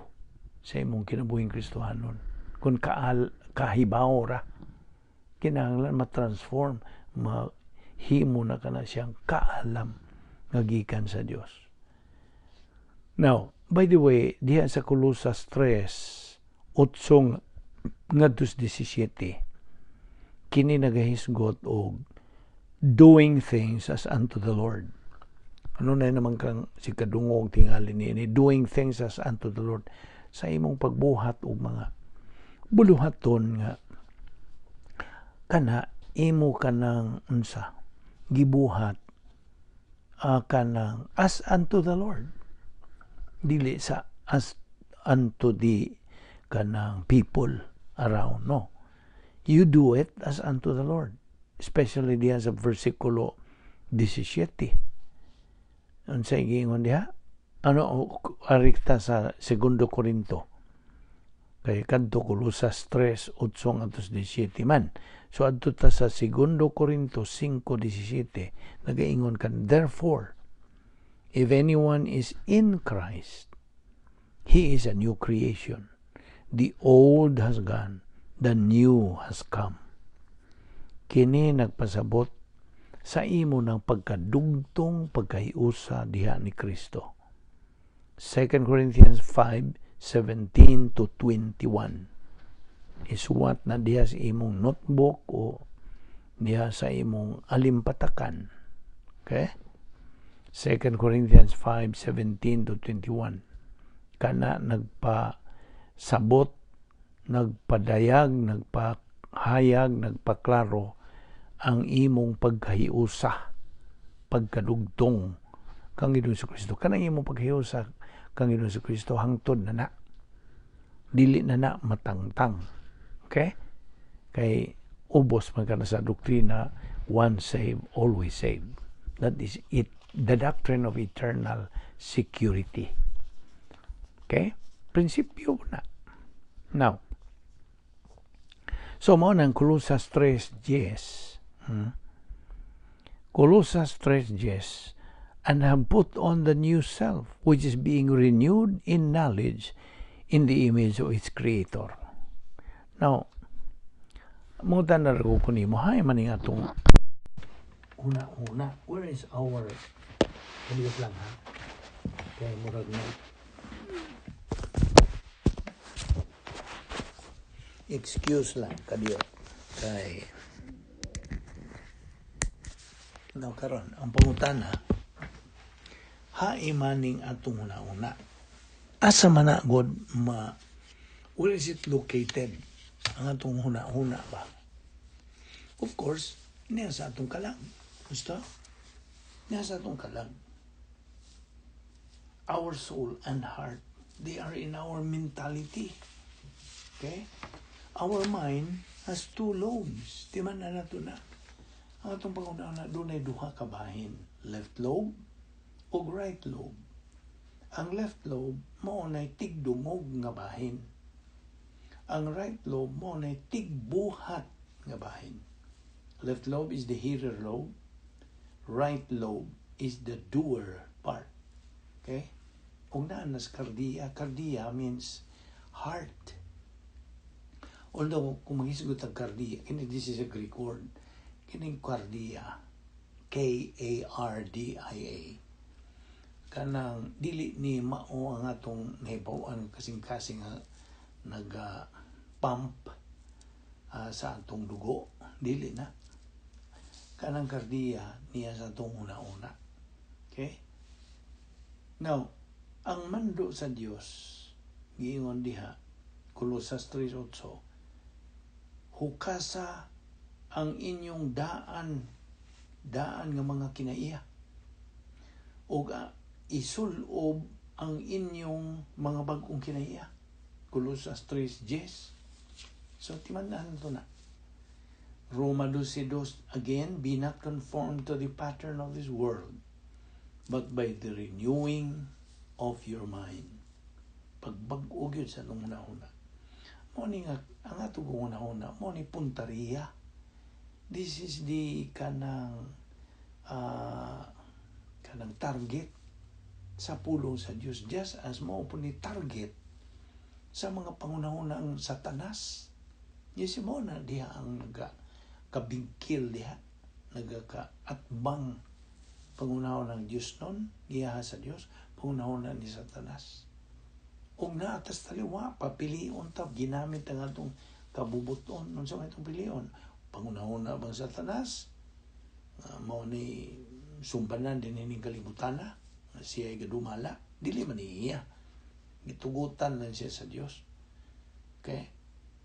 sa imong kinabuhing Kristohanon. Kung kahibaw ra, kinahanglan matransform, mahimo na kana siyang kaalam nga gikan sa Dios. Now, by the way, diha sa Colosas 3:8-17, kini nagahisgot og doing things as unto the Lord. Ano na naman kang si kadungog tingali ni doing things as unto the Lord sa imong pagbuhat og mga buluhaton nga kana imo kanang unsa gibuhat kanang as unto the Lord, dili sa as unto the kanang people around, no. You do it as unto the Lord. Especially diha sa versikulo 17. Unsay giingon diha? Arikta sa 2 Korinto. Kay kadto Kolosas 3:8-17 man. So adto ta sa 2 Korinto 5:17 nagaingon kan, therefore, if anyone is in Christ, he is a new creation. The old has gone, the new has come. Kini nagpasabot sa imo ng pagkadugtong pagkahiusa diha ni Kristo. 2 Corinthians 5:17-21. Isuwat na diha sa imong notebook o diha sa imong alimpatakan. Okay? 2 Corinthians 5:17-21. Kana nagpasabot, nagpadayag, nagpahayag, nagpaklaro ang imong pagkahiusa, pagkadugtong kang Ginoong Kristo. Kanang imong pagkahiusa kang Ginoong Kristo hangtod na dili na matangtang. Okay? Kay ubos man kana sa doktrina, once saved, always saved. That is it, the doctrine of eternal security. Okay? Prinsipyo na. Now, so mo nang Kolosas 3:10. Kolosas 3:10, and have put on the new self, which is being renewed in knowledge in the image of its creator. Now, mo tanar ko nimo, hay maning atong una. Where is our ulit lang ha? Kaya murag na excuse lang kadiyo kay now karon ang pangutana, hay maning atong una. Asa man na god where is it located? Ang atong huna ba? Of course, niya sa atong kalang. Gusto? Niya sa atong kalang. Our soul and heart, they are in our mentality. Okay? Our mind has 2 lobes. Di man na nato na. Ang atong pag-una doon ay duha ka bahin. Left lobe o right lobe. Ang left lobe mo na tigdungog nga bahin. Ang right lobe mo na tigbuhat nga bahin. Left lobe is the hearer lobe. Right lobe is the doer part. Okay? Kung naanas kardia, kardia means heart. Although, kung maghisgot ang kardia, this is a Greek word. Kining kardia, K-A-R-D-I-A. Kanang dili ni mao ang atong nahibawan kasing-kasing nag-pump sa atong dugo. Dili na. Kanang kardia niya sa atong una-una. Okay? Now, ang mando sa Dios, giingon diha, Kolosas 3:8, hukasa ang inyong daan nga mga kinaiya, o isulob ang inyong mga bagong kinaiya. Kolosas 3:10. So, timandaan ito na. Roma 12:2, again, be not conformed to the pattern of this world, but by the renewing of your mind. Pagbag-o gyud sa nung una-una. Mo ni nga ang ato una-una, mo ni puntariya. This is the kanang target sa pulong sa Dios, just as mo po ni target sa mga pangunahunang Satanas. Yes, mo na diha ang kabingkil diha, nagaka-atbang pangunahon ng Diyos nun, giyaha sa Diyos, pangunahon ni Satanas. Ug na atas taliwa, papilion ta, ginamit ang atong kabubuton, nun sa itong pilion. Pangunahon na bang Satanas, mao ni sumbanan din ining kalibutan na, siya ay gadumala, dili man iya. Gitugutan lang siya sa Diyos. Okay?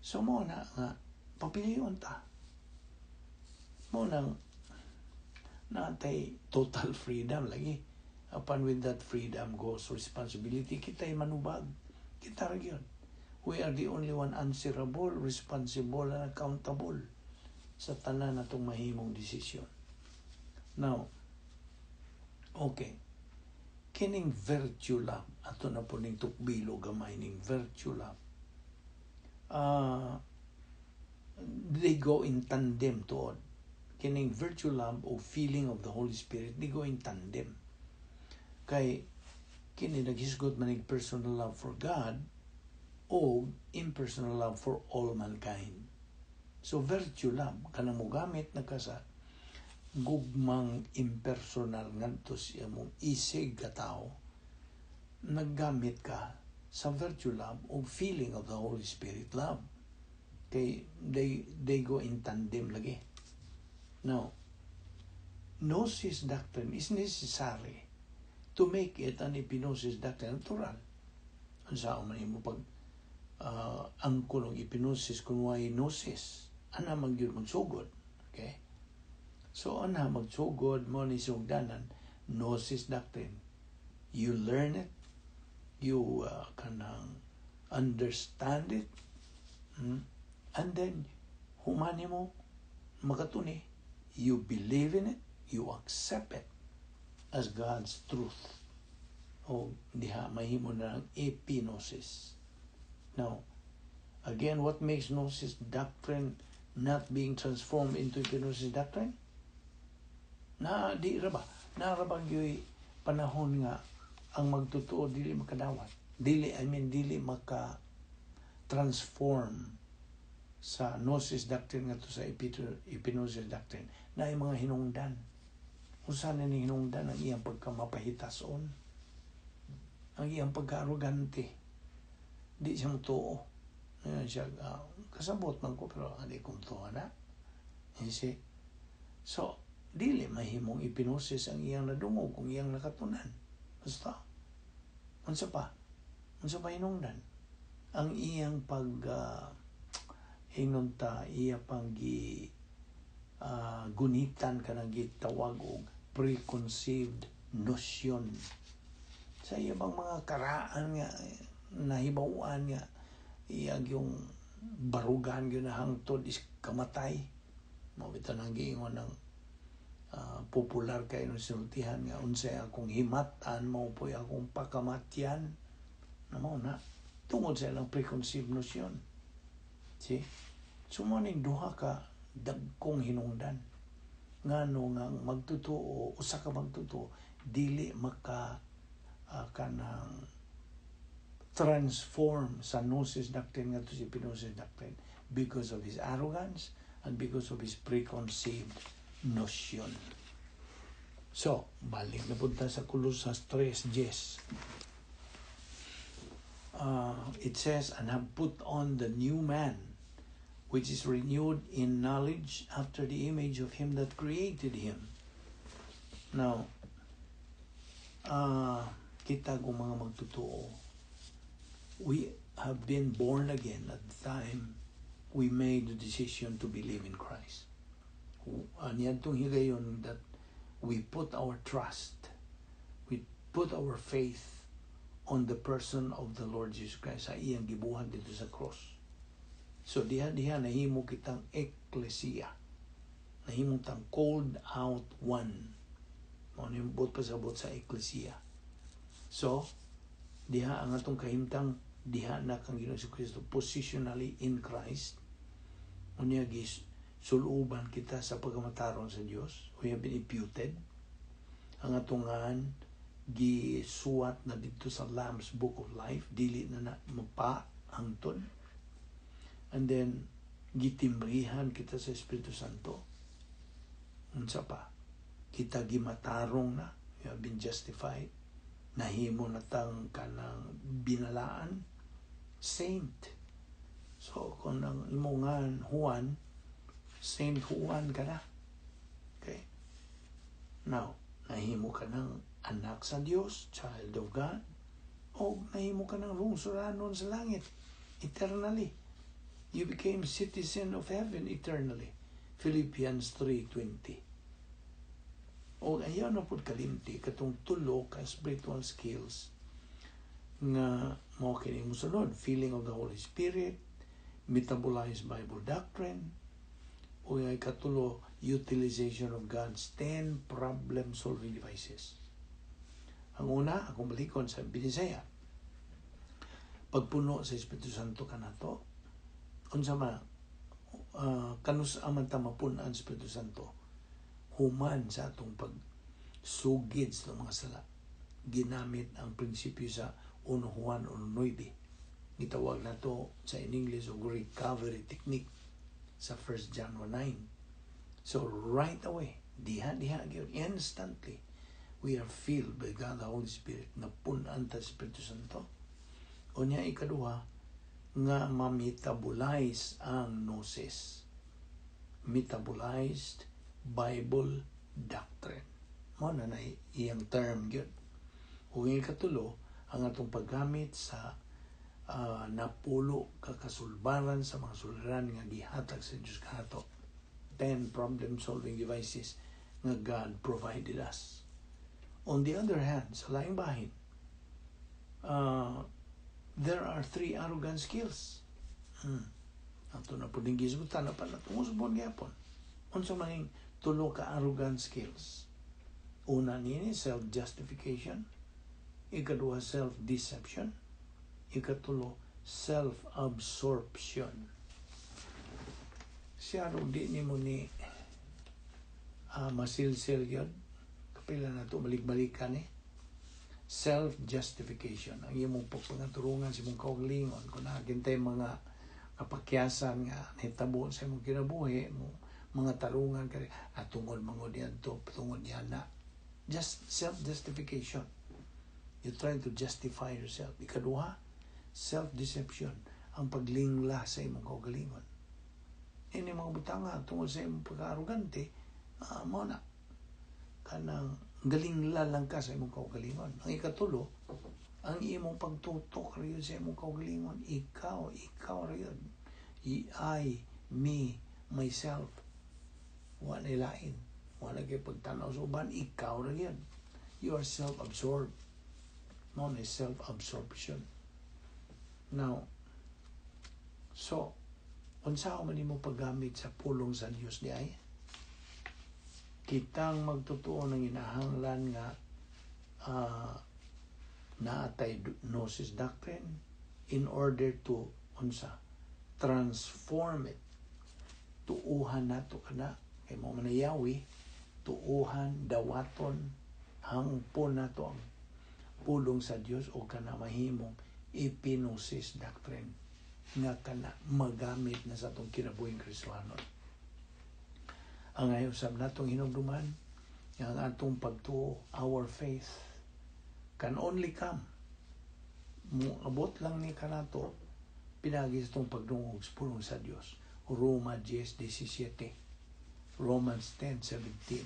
So mo na nga, papilion ta. Mo nang natay total freedom lagi. Upon with that freedom goes responsibility. Kita'y manubag. Kita rin yun. We are the only one answerable, responsible, and accountable sa tanan natong mahimong desisyon. Now, okay, kining virtue lab, ato na po ning tukbilo gamay ning virtue lab, they go in tandem to kining virtue lab o feeling of the Holy Spirit, they go in tandem. Kay kini naghisgot man ning personal love for God o impersonal love for all mankind. So virtue love kanang mo gamit na kasa gugmang impersonal ngadto siya mong isig ka tao, naggamit ka sa virtue love o feeling of the Holy Spirit love. Kay they go in tandem lagi. Now, gnosis doctrine is necessary to make it an epinosis doctrine natural. Ang saan man mo pag ang kulong epinosis kung may gnosis, ana magyud magsugod. Okay? So, ana magsugod mo ni sugdanan, gnosis doctrine. You learn it, you kanang understand it, and then humani mo makatuni, you believe in it, you accept it as God's truth. O diha mahimo na ang epinosis. Now, again, what makes gnosis doctrine not being transformed into epinosis doctrine? Na di ra ba gyud panahon nga ang magtotoo dili makadawat, dili maka transform sa gnosis doctrine ngadto sa epinosis doctrine na ay mga hinungdan. Usa na ni hinungdan ang iyang pagkamapahitason, ang iyang pagka-arrogante, di siya matuo. Ngayon siya kasabot man ko pero hindi kong tuwa na. So dili mahimong epinosis ang iyang nadungog kung iyang nakatunan. Basta unsa pa hinungdan ang iyang pag hinunta iya pang gunitan kanang gitawag og preconceived notion sa iya bang mga karaan nga nahibaw-an nga iya yung barugan gyud na hangtod is kamatay. Mao bitaw nang giingon ng popular kay no sinultihan nga unsay akong himatan mao po'y akong pakamatyan. Namo na tungod sa ilang preconceived notion. See? Sumaning duha ka dagkong hinungdan. Ngano nga magtotoo, usa ka magtotoo, dili maka kanang transform sa gnosis doctrine ngadto sa epinosis doctrine because of his arrogance and because of his preconceived notion. So, balik na punta sa Colosas 3:10. It says, and have put on the new man, which is renewed in knowledge after the image of him that created him. Now, kita kung mga magtotoo, we have been born again at the time we made the decision to believe in Christ. Yan itong higayon that we put our trust, we put our faith on the person of the Lord Jesus Christ sa iyang gibuhat dito sa cross. So diha nahimo kitang ecclesia, nahimo tang called out one, manimbuot pasabot sa ecclesia. So diha ang atong kahimtang diha na kang Ginoong Kristo positionally in Christ, unya gis suluban kita sa pagkamataron sa Dios. We have been imputed ang atungan gisuwat na dito sa Lamb's Book of Life, dili na mapa hangtod. And then gitimbrihan kita sa Espiritu Santo. Unsa pa? Kita gimatarong na, we have been justified. Nahimo na tang kanang binalaan, saint. So kung ang imongan Juan, Saint Juan ka na. Okay? Now, nahimo ka ng anak sa Diyos, child of God, o nahimo ka ng lungsuranon sa langit, eternally. You became citizen of heaven eternally. Philippians 3:20. O ayaw na po kalimti, katong tulo ka spiritual skills nga mo kini musunod, filling of the Holy Spirit, metabolized Bible doctrine, o yung ikatulo, utilization of God's 10 problem-solving devices. Ang una, akong balikon sa Visayan, pagpuno sa Espiritu Santo kanato, unsa man kanus aman ta mapunan sa Espiritu Santo, human sa atong pagsugid sa mga sala. Ginamit ang prinsipyo sa 1 Juan 1:9. Gitawag nato sa in English og recovery technique sa 1 John 1:9. So right away, diha gyud, instantly, we are filled by God the Holy Spirit, na punan ta sa Espiritu Santo. Unya ikaduha, nga ma-metabolize ang gnosis. Metabolized Bible doctrine. Mo na iyang term gyud. Ug ikatulo, ang atong paggamit sa napulo kakasulbaran sa mga suliran nga gihatag sa Dios kanato. 10 problem-solving devices nga God provided us. On the other hand, sa laing bahin, there are 3 arrogant skills. Ato na po din gisgutan na pala tumusubon gyapon. Unsa maning tulo ka arrogant skills? Una nini, self-justification. Ikaduha, self-deception. Ikatulo, self-absorption. Siya rin di ni mo ni masilsil yun. Kapila na ito, balik-balikan Self-justification. Ang imong pagpangaturungan sa imong kaugalingon. Kung nakakintay mga kapakyasan nga nahitabo sa imong kinabuhi, mga tarungan ka tungod mangod yan to, tungod yan na. Just self-justification. You're trying to justify yourself. Ikaduha, self-deception. Ang paglingla sa imong kaugalingon. Ini mga butanga tungod sa imong pagka-arugante, mo na. Kanang galingla lang ka sa imong kaugalingon. Ang ikatulo, ang imong pagtutok riyon sa imong kaugalingon, ikaw riyon. I, me, myself. Wala nilain. Wala kayo pagtanaw sa uban, ikaw riyon. You are self-absorbed. Mo na self-absorption. Now, so, unsa man nimo paggamit sa pulong sa Dios di ay? Kitang magtutuo ng inahanglan nga naatay gnosis doctrine in order to transform it. Tuuhan nato kana kay mo manayawi, tuuhan, dawaton, hangpon nato ang pulong sa Dios o kana mahimong epinosis doctrine nga kana magamit na sa atong kinabuhing Kristohanon. Ang ayusab natong hinugduman ang atong pagtuo, our faith can only come abot lang ni kanato pinagi sa itong pagdungog sa pulong sa Dios. Roma 10:17, Romans 10:17.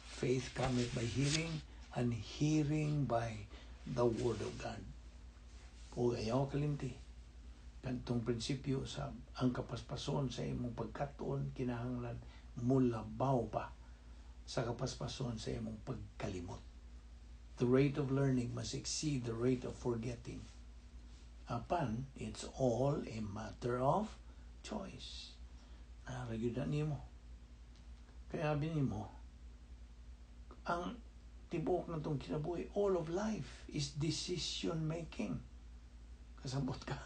Faith cometh by hearing, and hearing by the word of God. O ayaw kalimti kantong prinsipyo sa ang kapaspason sa imong pagkatuon kinahanglan mulabaw pa sa kapaspason sa imong pagkalimot. The rate of learning must exceed the rate of forgetting. Apan, it's all a matter of choice. Naragyudan nimo. Kaya binimo, ang tibok na itong kinabuhi, all of life is decision making. Kasabot ka.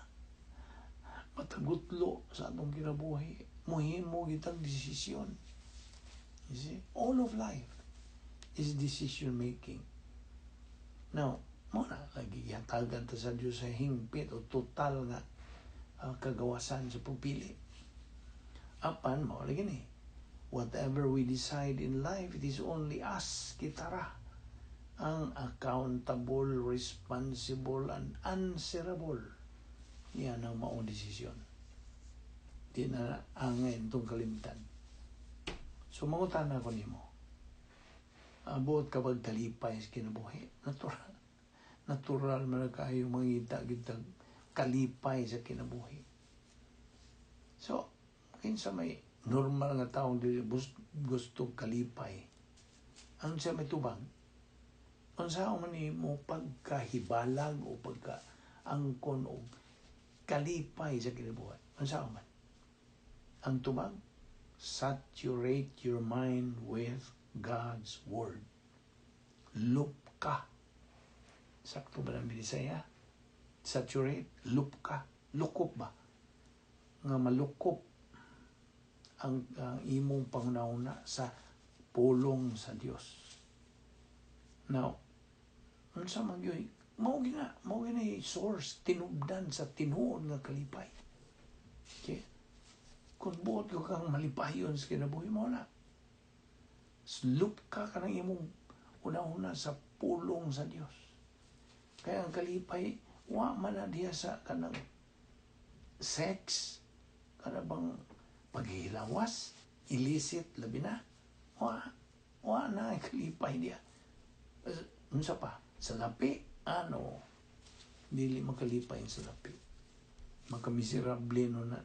Matagutlo sa atong kinabuhi. Muhimo kitang desisyon. You see? All of life is decision making. Now, muna, lagi hatagan ta sa Diyos sa hingpit o total nga kagawasan sa pagpili. Apan, mo lagi ni. Whatever we decide in life, it is only us, kitara, ang accountable, responsible, and answerable. Yan ang maong desisyon. Di na angin itong kalimtan. So, mangutan ako nimo. Abot kapag kalipay sa kinabuhi. Natural man kayo mangita kitang kalipay sa kinabuhi. So, kinsa may normal nga taong gusto kalipay. Ano siya may tubang? Unsa man mo pagkahibalag o angkon og kalipay sa kinabuhi. Unsa man? Ang tubag, saturate your mind with God's Word. Loop ka. Sakto ba ng Bisaya? Saturate, loop ka. Lukop ba? Nga malukop ang imong pangunahuna sa pulong sa Dios. Now, unsa man gyud mao gina source tinubdan sa tinuod nga kalipay. Okay? Kung buot ko kang malipayon sa kinabuhi mo na, loop ka kanang imong una-una sa pulong sa Dios. Kaya ang kalipay, wa man na diya sa kanang sex, kanang paghihilawas, illicit, labi na. Wa na ang kalipay diya. Unsa pa? Sa lapi, dili makalipay sa lapi. Makamiserable no na.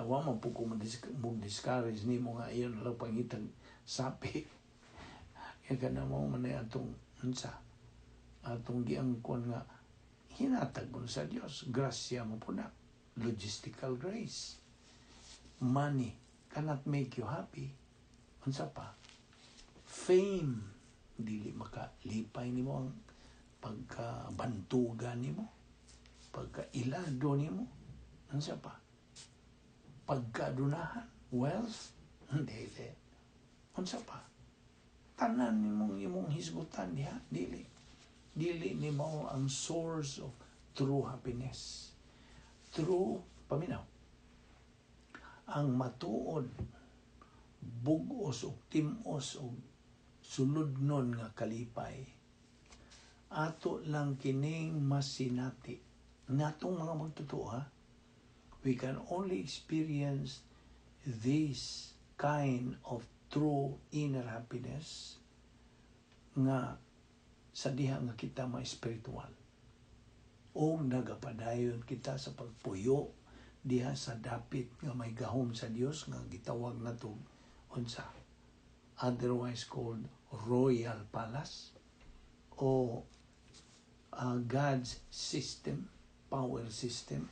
Awa man po ko mag-discourage ni mo nga iyon lang pangitang sapi. Kaya ka na mo manay atong giangkon nga hinatag mo sa Dios. Grasya mo po na. Logistical grace. Money cannot make you happy. Unsa pa? Fame. Dili makalipay ni mo ang pagkabantugan ni mo. Pagkailado ni mo. Unsa pa? Pagkadunahan. Wealth. Dili. Unsa pa? Tanan ni imong hisgutan diha. Dili ni mo ang source of true happiness. True, paminaw, ang matuod, bugos o timos o suludnon nga kalipay, ato lang kining masinati. Natong mga magtotoo, we can only experience this kind of true inner happiness nga sa diha nga kita ma-spiritual. O nagapadayon kita sa pagpuyo diha sa dapit nga may gahom sa Dios nga gitawag nato unsa, otherwise called royal palace o God's system, power system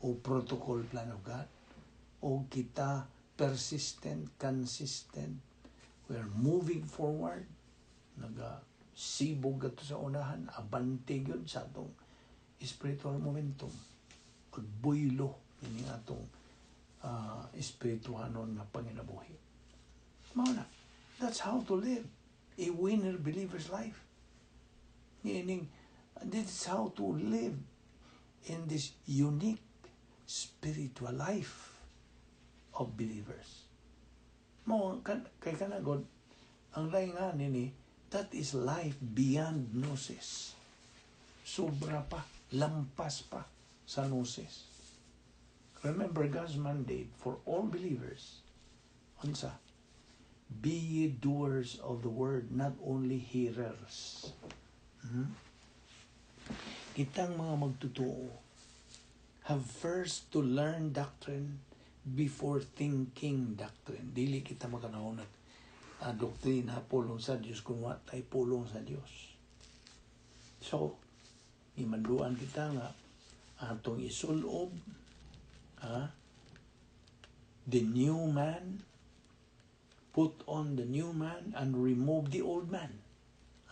o protocol plan of God, o kita persistent, consistent, we're moving forward, sibog ato sa unahan, abante yun sa atong spiritual momentum, pagbuylo ini atong spirituanon nga panginabuhi. Mao na, that's how to live a winner believer's life. Meaning, this is how to live in this unique spiritual life of believers. Mao kay kanagod ang laingan nini, that is life beyond gnosis. Sobra pa, lampas pa sa gnosis. Remember God's mandate for all believers. Unsa? Be ye doers of the word, not only hearers. Kitang mga magtotoo have first to learn doctrine before thinking doctrine. Dili kita makanahon at doktrina pulong sa Diyos kung watay pulong sa Diyos. So, imanduan kita nga atong isulob the new man, put on the new man and remove the old man.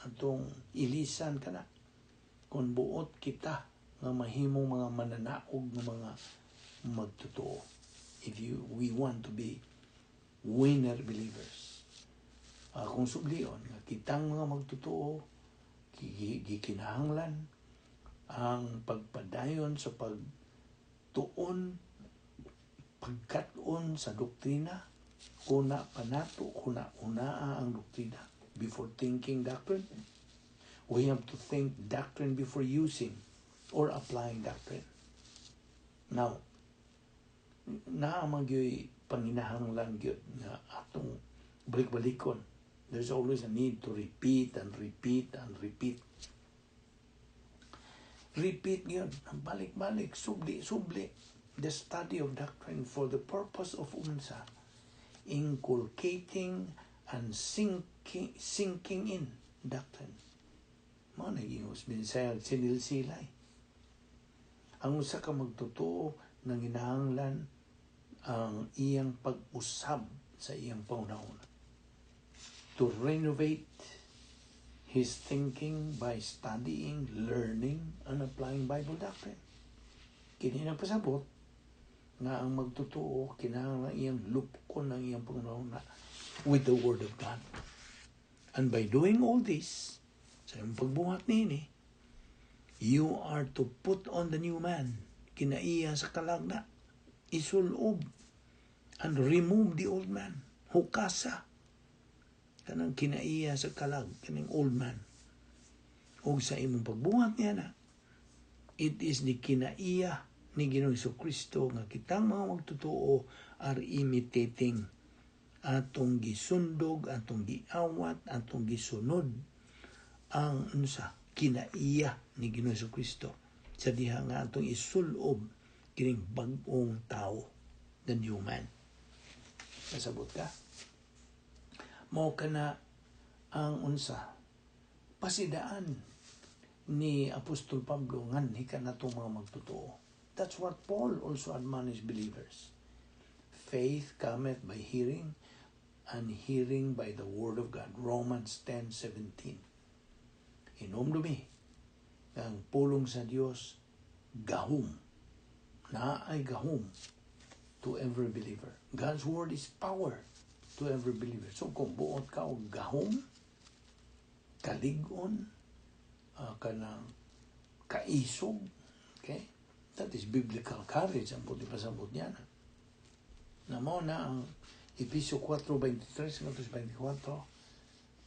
Atong ilisan ka na kung buot kita nga mahimong mga mananaog ng mga magtotoo. We want to be winner believers. Kung sublion, kitang mga magtotoo, gikinahanglan ang pagpadayon sa pagtuon, pagkaton sa doktrina, kuna panato, kuna ang doktrina. Before thinking doctrine, we have to think doctrine before using or applying doctrine. Now, naamagyo'y panginahanglan gyud nga atong balik-balikon. There's always a need to repeat and repeat and repeat. Repeat yun, balik-balik, subli. The study of doctrine for the purpose of unsa, inculcating and sinking in doctrine. Mga naging Visayan, sinilsilay. Ang usa ka magtotoo nang hinahanglan ang iyang pag-usab sa iyang pangunahon. To renovate his thinking by studying, learning, and applying Bible doctrine. Kini nagpasabot nga ang magtotoo kinahanglan iyang lupkon ang iyang pangunahon with the Word of God. And by doing all this, sa iyong pagbuhat nini, you are to put on the new man, kinaiya sa kalagna, isulob, and remove the old man, hukasa, kanang kinaiya sa kalag, kaning old man. O sa imong pagbuhat niya na, it is the kinaiya ni Ginoong Jesucristo nga kitang mga magtotoo are imitating atong gisundog, atong giawat, atong gisunod ang kinaiya ni Ginoong Jesucristo sa diha nga atong isulob kining bag-ong tao, the new man. Nasabot ka? Mao kana ang pasidaan ni Apostol Pablo nganhi kanatong mga magtotoo. That's what Paul also admonished believers. Faith cometh by hearing, and hearing by the Word of God. Romans 10:17. Hinumdumi ang pulong sa Dios gahom. Naay gahom to every believer. God's Word is power to every believer. So kung buot ka og gahom, kalig-on, kanang kaisog, okay? That is biblical courage ang puti pasabot niya na. Namo na ang Episyo 4:23-24,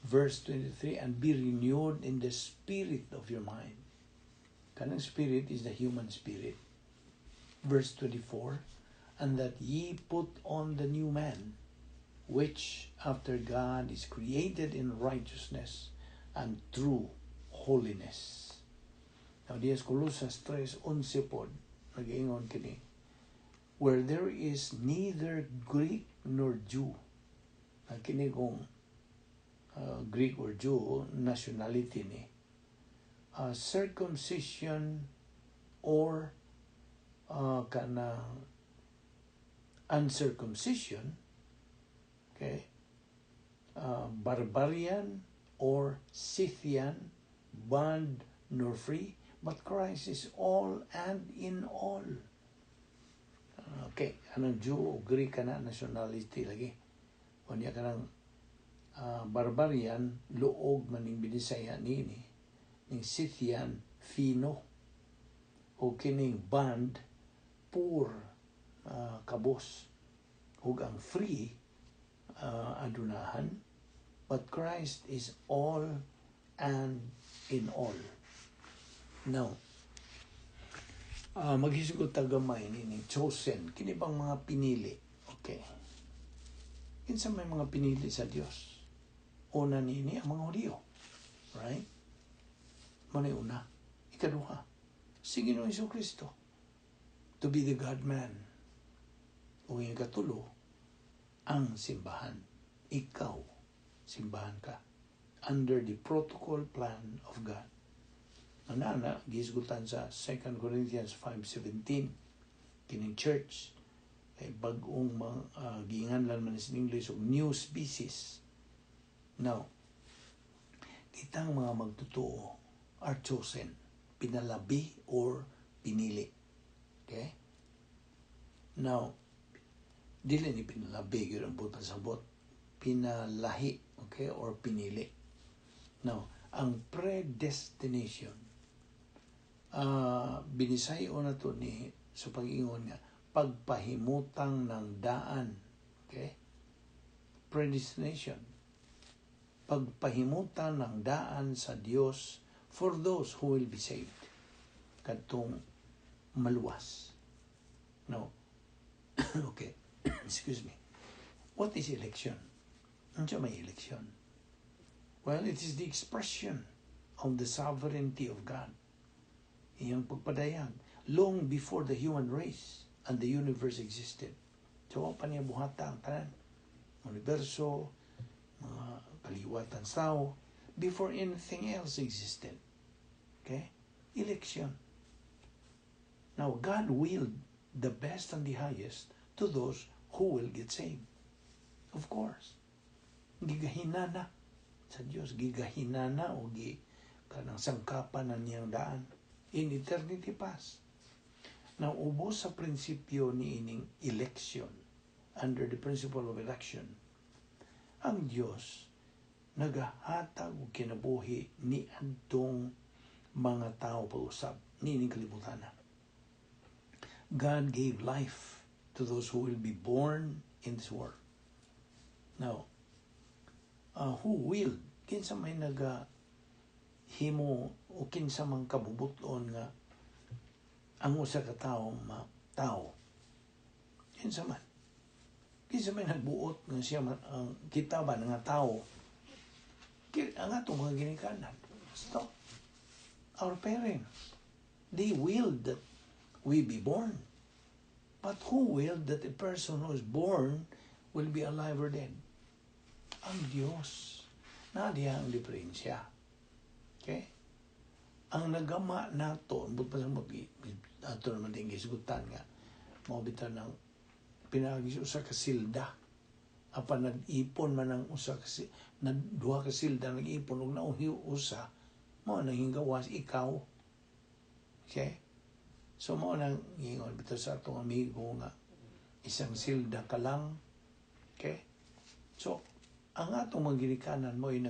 verse 23, and be renewed in the spirit of your mind. Kanang spirit is the human spirit. Verse 24, and that ye put on the new man, which after God is created in righteousness and true holiness. Now, dias Colosas 3:11 pod, nag-ingon kini, where there is neither Greek nor Jew. Kini kung Greek or Jew, nationality ni. Circumcision or uncircumcision, okay? Barbarian or Scythian, bond nor free, but Christ is all and in all. Okay, anong Jew o Greek ka na nationality lagi. O niya ka ng barbarian, luog maning Visayan nini, ning Scythian, fino, o kining band, poor, kabos, o ang free, adunahan, but Christ is all and in all. Now, maghisugot tagamay ni chosen, kini bang mga pinili? Okay. Kinsa may mga pinili sa Dios? Una nini ang mga Hudyo. Right? Manay una. Ikaduha, si Ginoong Jesucristo to be the God-man. O yung katulo, ang simbahan. Ikaw, simbahan ka. Under the protocol plan of God. Anana, gisgutan sa 2 Corinthians 5:17, kining church, ay bagong giinganlan man sa English o new species. Now, kitang mga magtotoo are chosen, pinalabi or pinili. Okay? Now, dili ni pinalabi, yun ang buta sabot, pinalahi, okay, or pinili. Now, ang predestination, binisayo na to ni sa pag-ingon nga pagpahimutang ng daan, okay? Predestination, pagpahimutang ng daan sa Dios for those who will be saved, kadtong maluwas. No. Okay. Excuse me. What is election? Ano may election? Well, it is the expression of the sovereignty of God. Iyang pagpadayag long before the human race and the universe existed. So, pa niya buhata ang tanan, universo, mga kaliwatan sa tao, before anything else existed. Okay? Election. Now, God willed the best and the highest to those who will get saved. Of course. Gigahinana sa Diyos. Gigahinana o kanang sangkapan na niyang daan. In eternity past. Now, ubos sa prinsipyo ni ining election, under the principle of election, ang Diyos nagahatag o kinabuhi ni adtong mga tao pausab ni ining kalibutan. God gave life to those who will be born in this world. Now, who will? Kinsa may himo o kinsa mang kabubuton nga ang usa ka tawo tao. Kinsa man? Kinsa may nagbuot nga siya ang kita ba nga tao? Ang atong mga ginikanan. Stop. Our parents, they willed that we be born. But who willed that a person who is born will be alive or dead? Ang Diyos. Diya ang diferensya. Okay? Ang nagama nato, but pa sa ato naman din gisgutan nga, mabitan ng pinagis usa ka silda. Apa nag-ipon man ang usa ka duha ka silda nag-ipon ug nauhiw usa, mao nang hinggawas ikaw. Okay? So mao nang ingon bitaw sa atong amigo nga isang silda ka lang. Okay? So ang atong mga ginikanan mo ay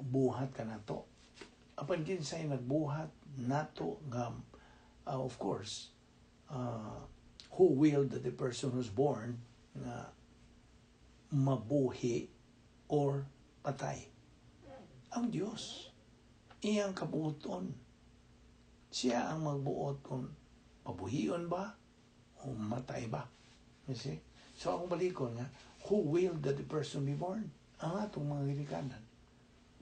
buhat ka nato. Apan kinsay nagbuhat nato nga of course who willed that the person who's born nga mabuhi or patay? Ang Diyos. Iyang kabuoton. Siya ang magbuot kung mabuhion ba o matay ba. You see? So akong balikon nga, who willed that the person be born? Ang atong mga ginikanan.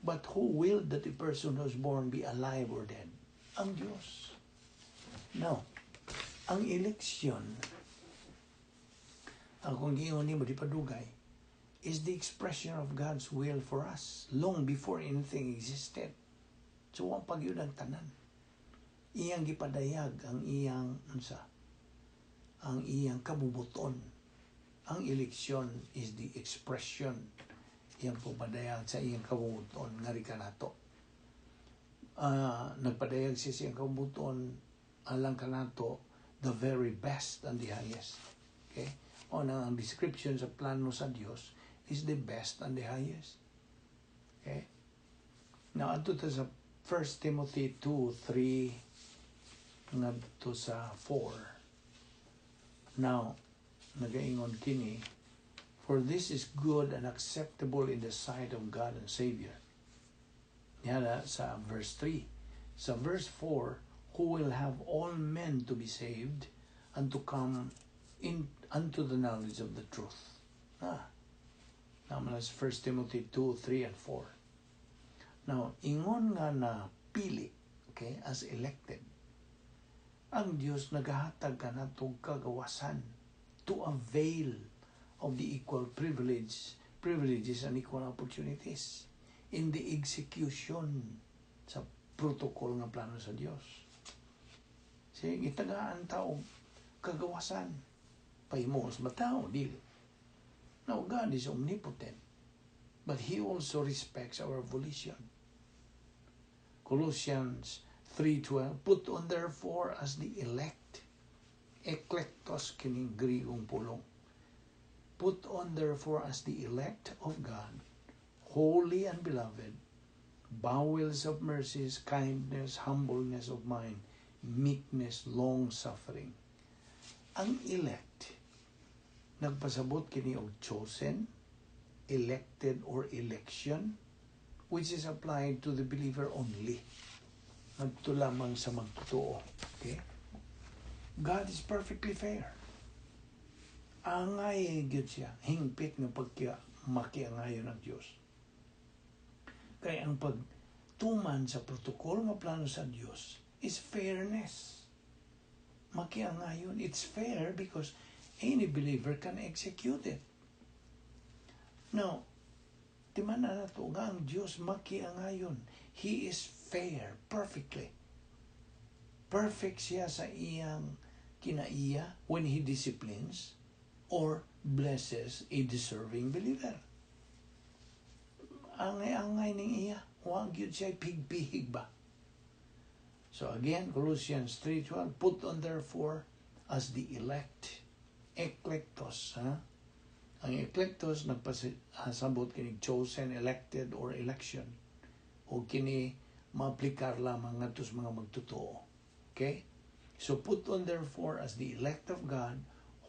But who willed that the person who was born be alive or dead? Ang Diyos. Now, ang eleksyon, akong giingon nimo di padugay, is the expression of God's will for us long before anything existed. So, ang pagyud ang tanan. Iyang gipadayag ang iyang kabubuton. Ang eleksyon is the expression iyang pumadayag sa iyang kabubuton nga rika nato. Nagpadayag siya sa iyang kabubuton alang kanato the very best and the highest. Okay? O na ang description sa plano sa Dios is the best and the highest. Okay? Now, ato sa 1 Timothy 2:3 ngadto sa 4. Now, nagaingon kini, for this is good and acceptable in the sight of God and Savior. Yan sa verse 3. Sa verse 4, who will have all men to be saved and to come unto the knowledge of the truth. Naman sa 1 Timothy 2:3 and 4. Now, ingon nga na pili, okay, as elected. Ang Diyos naghahatag ka na itong kagawasan to avail of the equal privileges and equal opportunities in the execution sa protocol nga plano sa Diyos. Sige, itagaan tao kagawasan. Pahimos ba tao? Dili. Now, God is omnipotent, but He also respects our volition. Colossians 3:12, put on therefore as the elect, eklektos kining Grigong pulong. Put on therefore as the elect of God, holy and beloved, bowels of mercies, kindness, humbleness of mind, meekness, long-suffering. Ang elect, nagpasabot kini og chosen, elected or election, which is applied to the believer only. Nagto lamang sa magtotoo. Okay? God is perfectly fair. Angay gyud siya, hingpit nga makiangayon ng Diyos. Kaya ang pagtuman sa protokol nga plano sa Diyos is fairness. Makiangayon. It's fair because any believer can execute it. Now, timan na nato nga ang Diyos makiangayon. He is fair, perfectly. perfect siya sa iyang kinaiya when He disciplines or blesses a deserving believer. Angay-angay ning iya. Huwag yun siya pigpihig ba? So again, Colossians 3:12, put on therefore as the elect, eklektos, ha? Ang eklektos, nagpasabot kini chosen, elected, or election. O kini maaplikar lamang nga tos mga magtotoo. Okay? So put on therefore as the elect of God,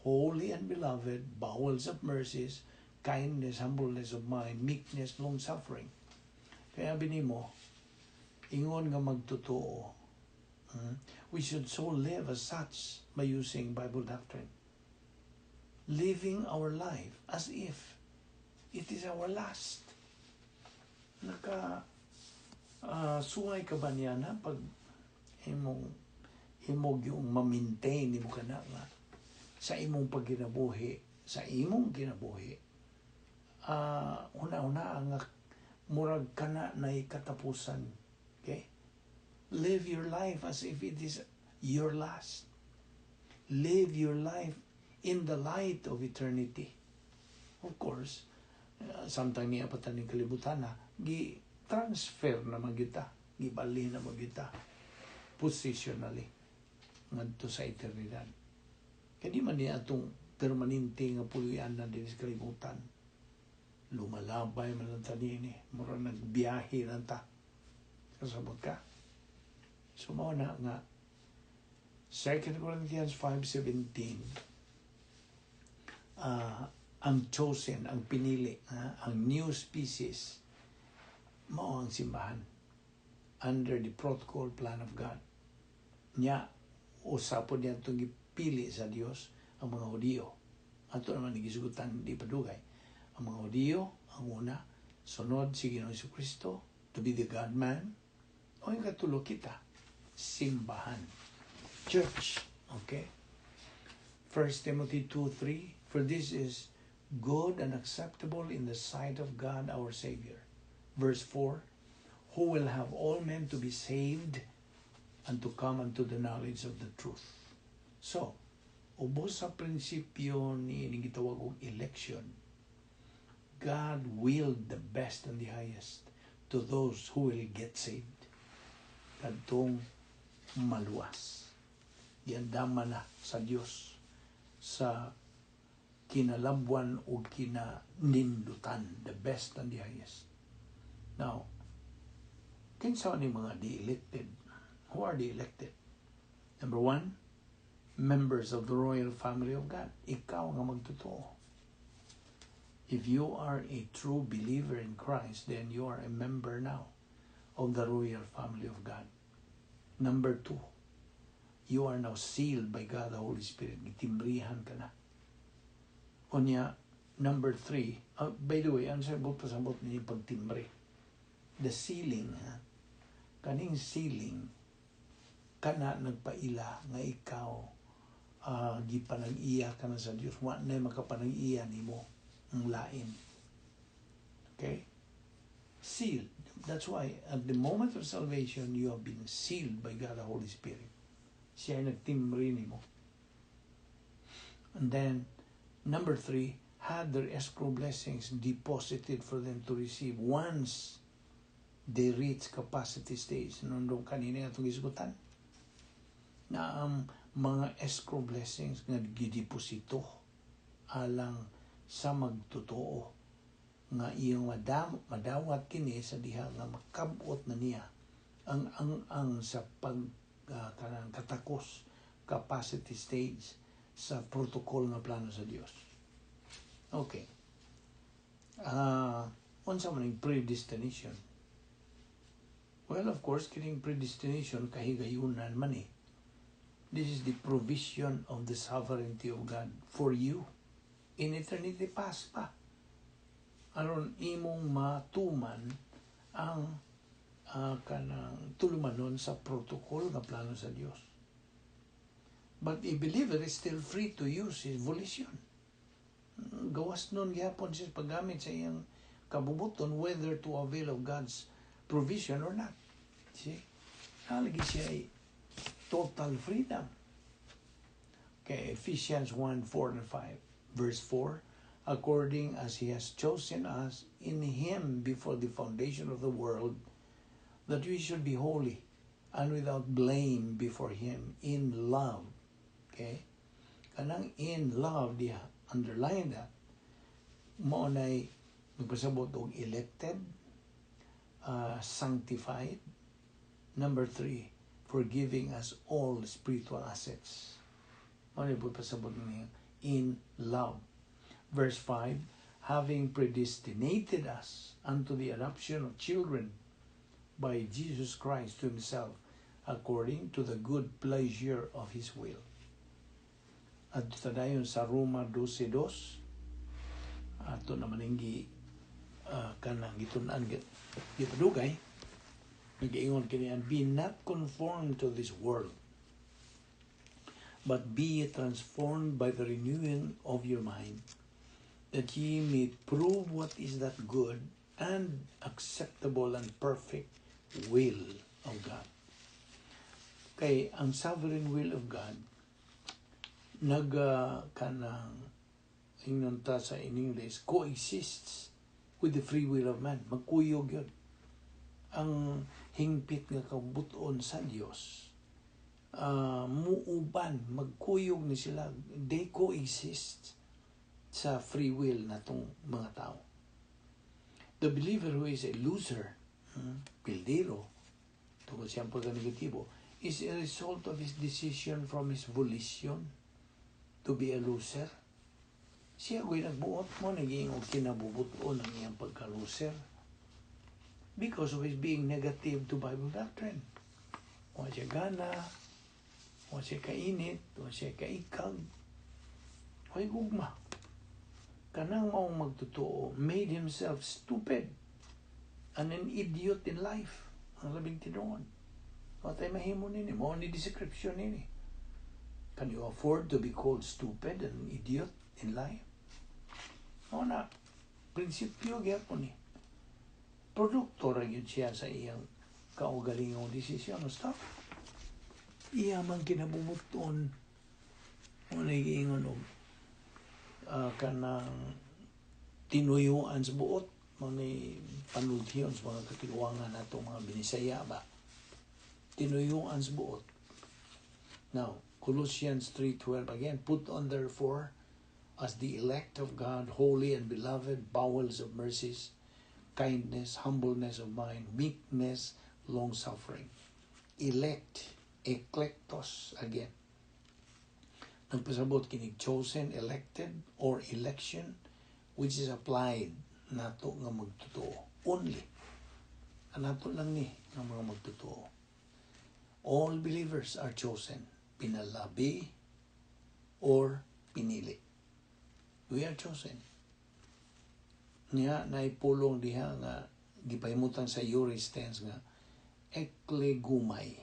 holy and beloved, bowels of mercies, kindness, humbleness of mind, meekness, long-suffering. Kaya binimo, ingon nga magtotoo. We should so live as such by using Bible doctrine. Living our life as if it is our last. Sungay ka ba niya na pag imog yung ma-maintain mo ka na nga sa imong pagkinabuhi, una-una ang murag ka na katapusan. Okay? Live your life as if it is your last. Live your life in the light of eternity. Of course, sometimes niya pataning kalibutan na, gi-transfer na magita, gi-bali na magita, positionally, ngadto sa eternidad. Kaya di man niya itong permanente nga puluyan na din sa kalibutan. Lumalabay man ang tanini, mura nagbiyahe lang ta. Kasabot ka. So, mauna nga, 2 Corinthians 5:17, ang chosen, ang pinili, ang new species, mao ang simbahan under the protocol plan of God. Nya, usapon niya itong ipili sa Diyos ang mga Hudiyo. Ato naman nagisugutan, di padugay. Ang mga Hudiyo, ang una, sunod si Ginoong Jesucristo, to be the God-man, o yung katulo kita, simbahan, church. Okay? 1 Timothy 2:3, for this is good and acceptable in the sight of God our Savior. Verse 4, who will have all men to be saved and to come unto the knowledge of the truth. So, ubos sa prinsipyo ni gitawag og election, God willed the best and the highest to those who will get saved. Kadtong maluwas. Yandama na sa Dios sa kinalabwan o kinanindutan, the best and the highest. Now, kinsa ni mga the-elected? Who are the elected? Number 1, members of the royal family of God. Ikaw nga magtotoo. If you are a true believer in Christ, then you are a member now of the royal family of God. Number 2, you are now sealed by God the Holy Spirit. Gitimbrihan ka na. Unya, number 3, by the way, ang sabot ni pagtimbre. The sealing, kaning sealing, kana nagpaila nga ikaw gipanag-iya ka na sa Diyos. Wa na makapanag-iya nimo ang lain. Okay? Sealed. That's why at the moment of salvation, you have been sealed by God the Holy Spirit. Siya ay nagtimbre nimo. And then, number 3, had their escrow blessings deposited for them to receive once they reach capacity stage. Nung kanina itong isgutan na ang mga escrow blessings nga gideposito alang sa magtotoo nga iyong madawat kini sa diha nga makabot na niya ang sa katakos capacity stage sa protocol nga plano sa Dios. Okay. Unsa man ang predestination? Well, of course, kining predestination kahigayunan man eh. This is the provision of the sovereignty of God for you in eternity past pa. Aron imong matuman ang kanang tulumanon sa protocol nga plano sa Dios. But a believer is still free to use his volition. Gawas nun gyapon siya paggamit sa iyang kabubuton whether to avail of God's provision or not. See? Halagi siya ay total freedom. Okay, Ephesians 1, 4 and 5. Verse 4, according as He has chosen us in Him before the foundation of the world, that we should be holy and without blame before Him in love. Okay? Kanang in love, diha, underline that. Maunay, magpasabot og elected, sanctified. Number 3, forgiving us all spiritual assets. Maunay pasabot niya, in love. Verse 5, having predestinated us unto the adoption of children by Jesus Christ to Himself, according to the good pleasure of His will. At tadayon sa Roma 12:2, ato naman hindi kanang gitunan gipadugay, nag-iingon kaniya, be not conformed to this world, but be transformed by the renewing of your mind, that ye may prove what is that good and acceptable and perfect will of God. Kay ang sovereign will of God kanang inunta sa in English coexists with the free will of man. Magkuyog yun. Ang hingpit nga kabuton sa Dios, muuban, magkuyog ni sila. They coexist sa free will na tong mga tao. The believer who is a loser, pildero, tungkol siyang pagka-negatibo, is a result of his decision from his volition to be a loser. Siya ko'y nagbuot mo, naging kinabubuton ng iyang pagka-loser because of his being negative to Bible doctrine. O siya gana, o siya kainit, o siya kaikag, o gugma. Kanang maong magtotoo made himself stupid and an idiot in life. Ang labing tinuon. Matay mahimo nini, mo ni description nini. Can you afford to be called stupid and idiot in life? O na, prinsipyo gyapon ni. Produkto ra gyud siya sa iyang kaugalingong desisyon. Stop. Iya man kinabubuton o nagiingon og kanang tinuyuan sa buot, mga panultiyon sa mga kakiluwangan nato mga binisaya ba. Tinuyuan sa buot. Now, Colossians 3:12 again, put on therefore as the elect of God, holy and beloved, bowels of mercies, kindness, humbleness of mind, meekness, long-suffering. Elect, eklektos again. Nagpasabot kinig chosen, elected, or election, which is applied nato nga magtotoo. Only. Nato lang ni nga mga magtotoo. All believers are chosen, pinalabi, or pinili. We are chosen. Niya, naipulong diha nga, gipahimutan sa Juris tense nga, eklegumay.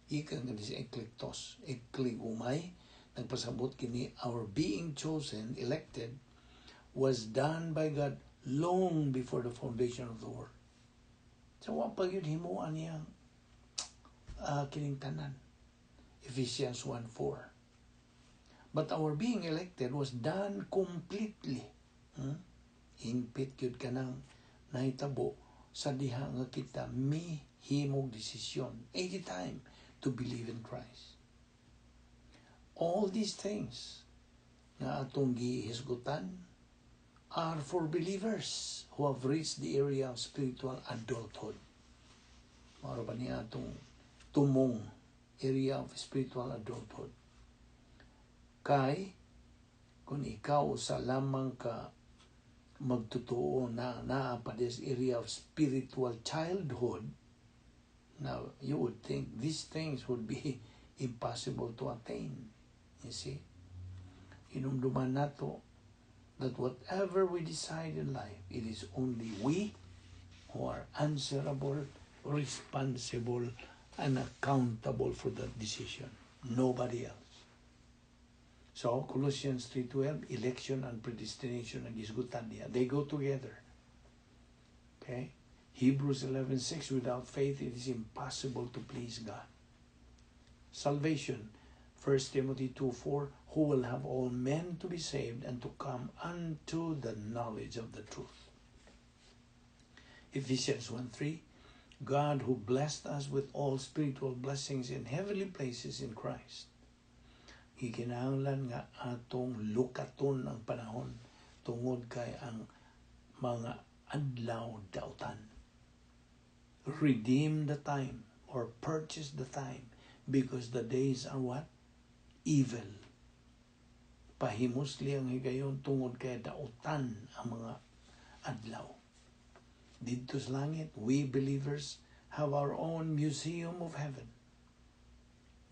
Ika nga di si eklektos. Eklegumay, nagpasabot kini, our being chosen, elected, was done by God long before the foundation of the world. So, wapag yun himuan niyang kining tanan. Ephesians 1:4. But our being elected was done completely. Hingpit yun ka nang nahitabo sa diha nga kita may himog desisyon anytime to believe in Christ. All these things na atong gihisgutan are for believers who have reached the area of spiritual adulthood. Maro ba niya atong tumong area of spiritual adulthood? Kay, kung ikaw sa lamang ka magtotoo na pa this area of spiritual childhood, now you would think these things would be impossible to attain. You see? Inumduman nato that whatever we decide in life, it is only we who are answerable, responsible, and accountable for that decision. Nobody else. So, Colossians 3:12, election and predestination and isgutan niya. They go together. Okay? Hebrews 11:6, without faith it is impossible to please God. salvation. 1 Timothy 2:4, who will have all men to be saved and to come unto the knowledge of the truth. Ephesians 1:3, God who blessed us with all spiritual blessings in heavenly places in Christ. Gikinahanglan nga atong lukaton ang panahon tungod kay ang mga adlaw dautan. Redeem the time or purchase the time because the days are what? Evil. Pahimusli ang higayon tungod kay dautan ang mga adlaw. Dito sa langit, we believers have our own museum of heaven.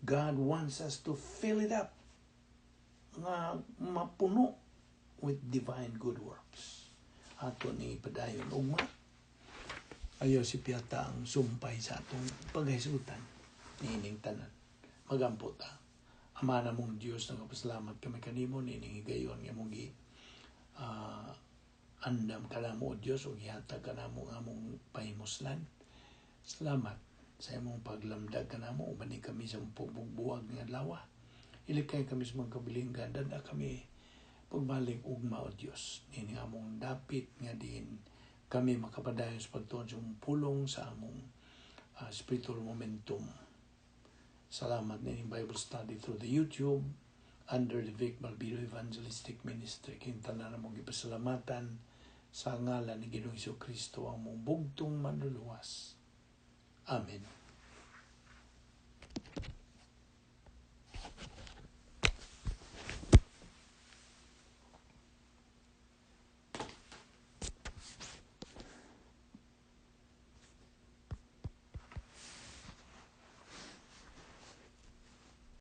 God wants us to fill it up, nga mapuno with divine good works. Ato ni padayon ugma. Ayaw si piyata ang sumpay sa atong paghaisutan. Nining tanan. Magampo ta. Ama na mong Diyos, nagpasalamat kami kanimo, nining higayon nga mong andam ka na mo, Diyos, o gihatag ka na mo nga mong pahimuslan. Salamat sa imong paglamdag ka na mo, ubanin kami sa pagbubuwag ng lawa. Ilikay kami sa mga kabilinggan, dada kami pagbalik ugma, o Diyos. Nini nga mong dapit nga din kami makapadayon sa pagtuon sa pulong sa among spiritual momentum. Salamat nining Bible study through the YouTube under the Balbido Evangelistic Ministry. Kinta na mong ipasalamatan sa ngalan ni Ginoong Kristo ang mong bugtong manluluwas. Amen.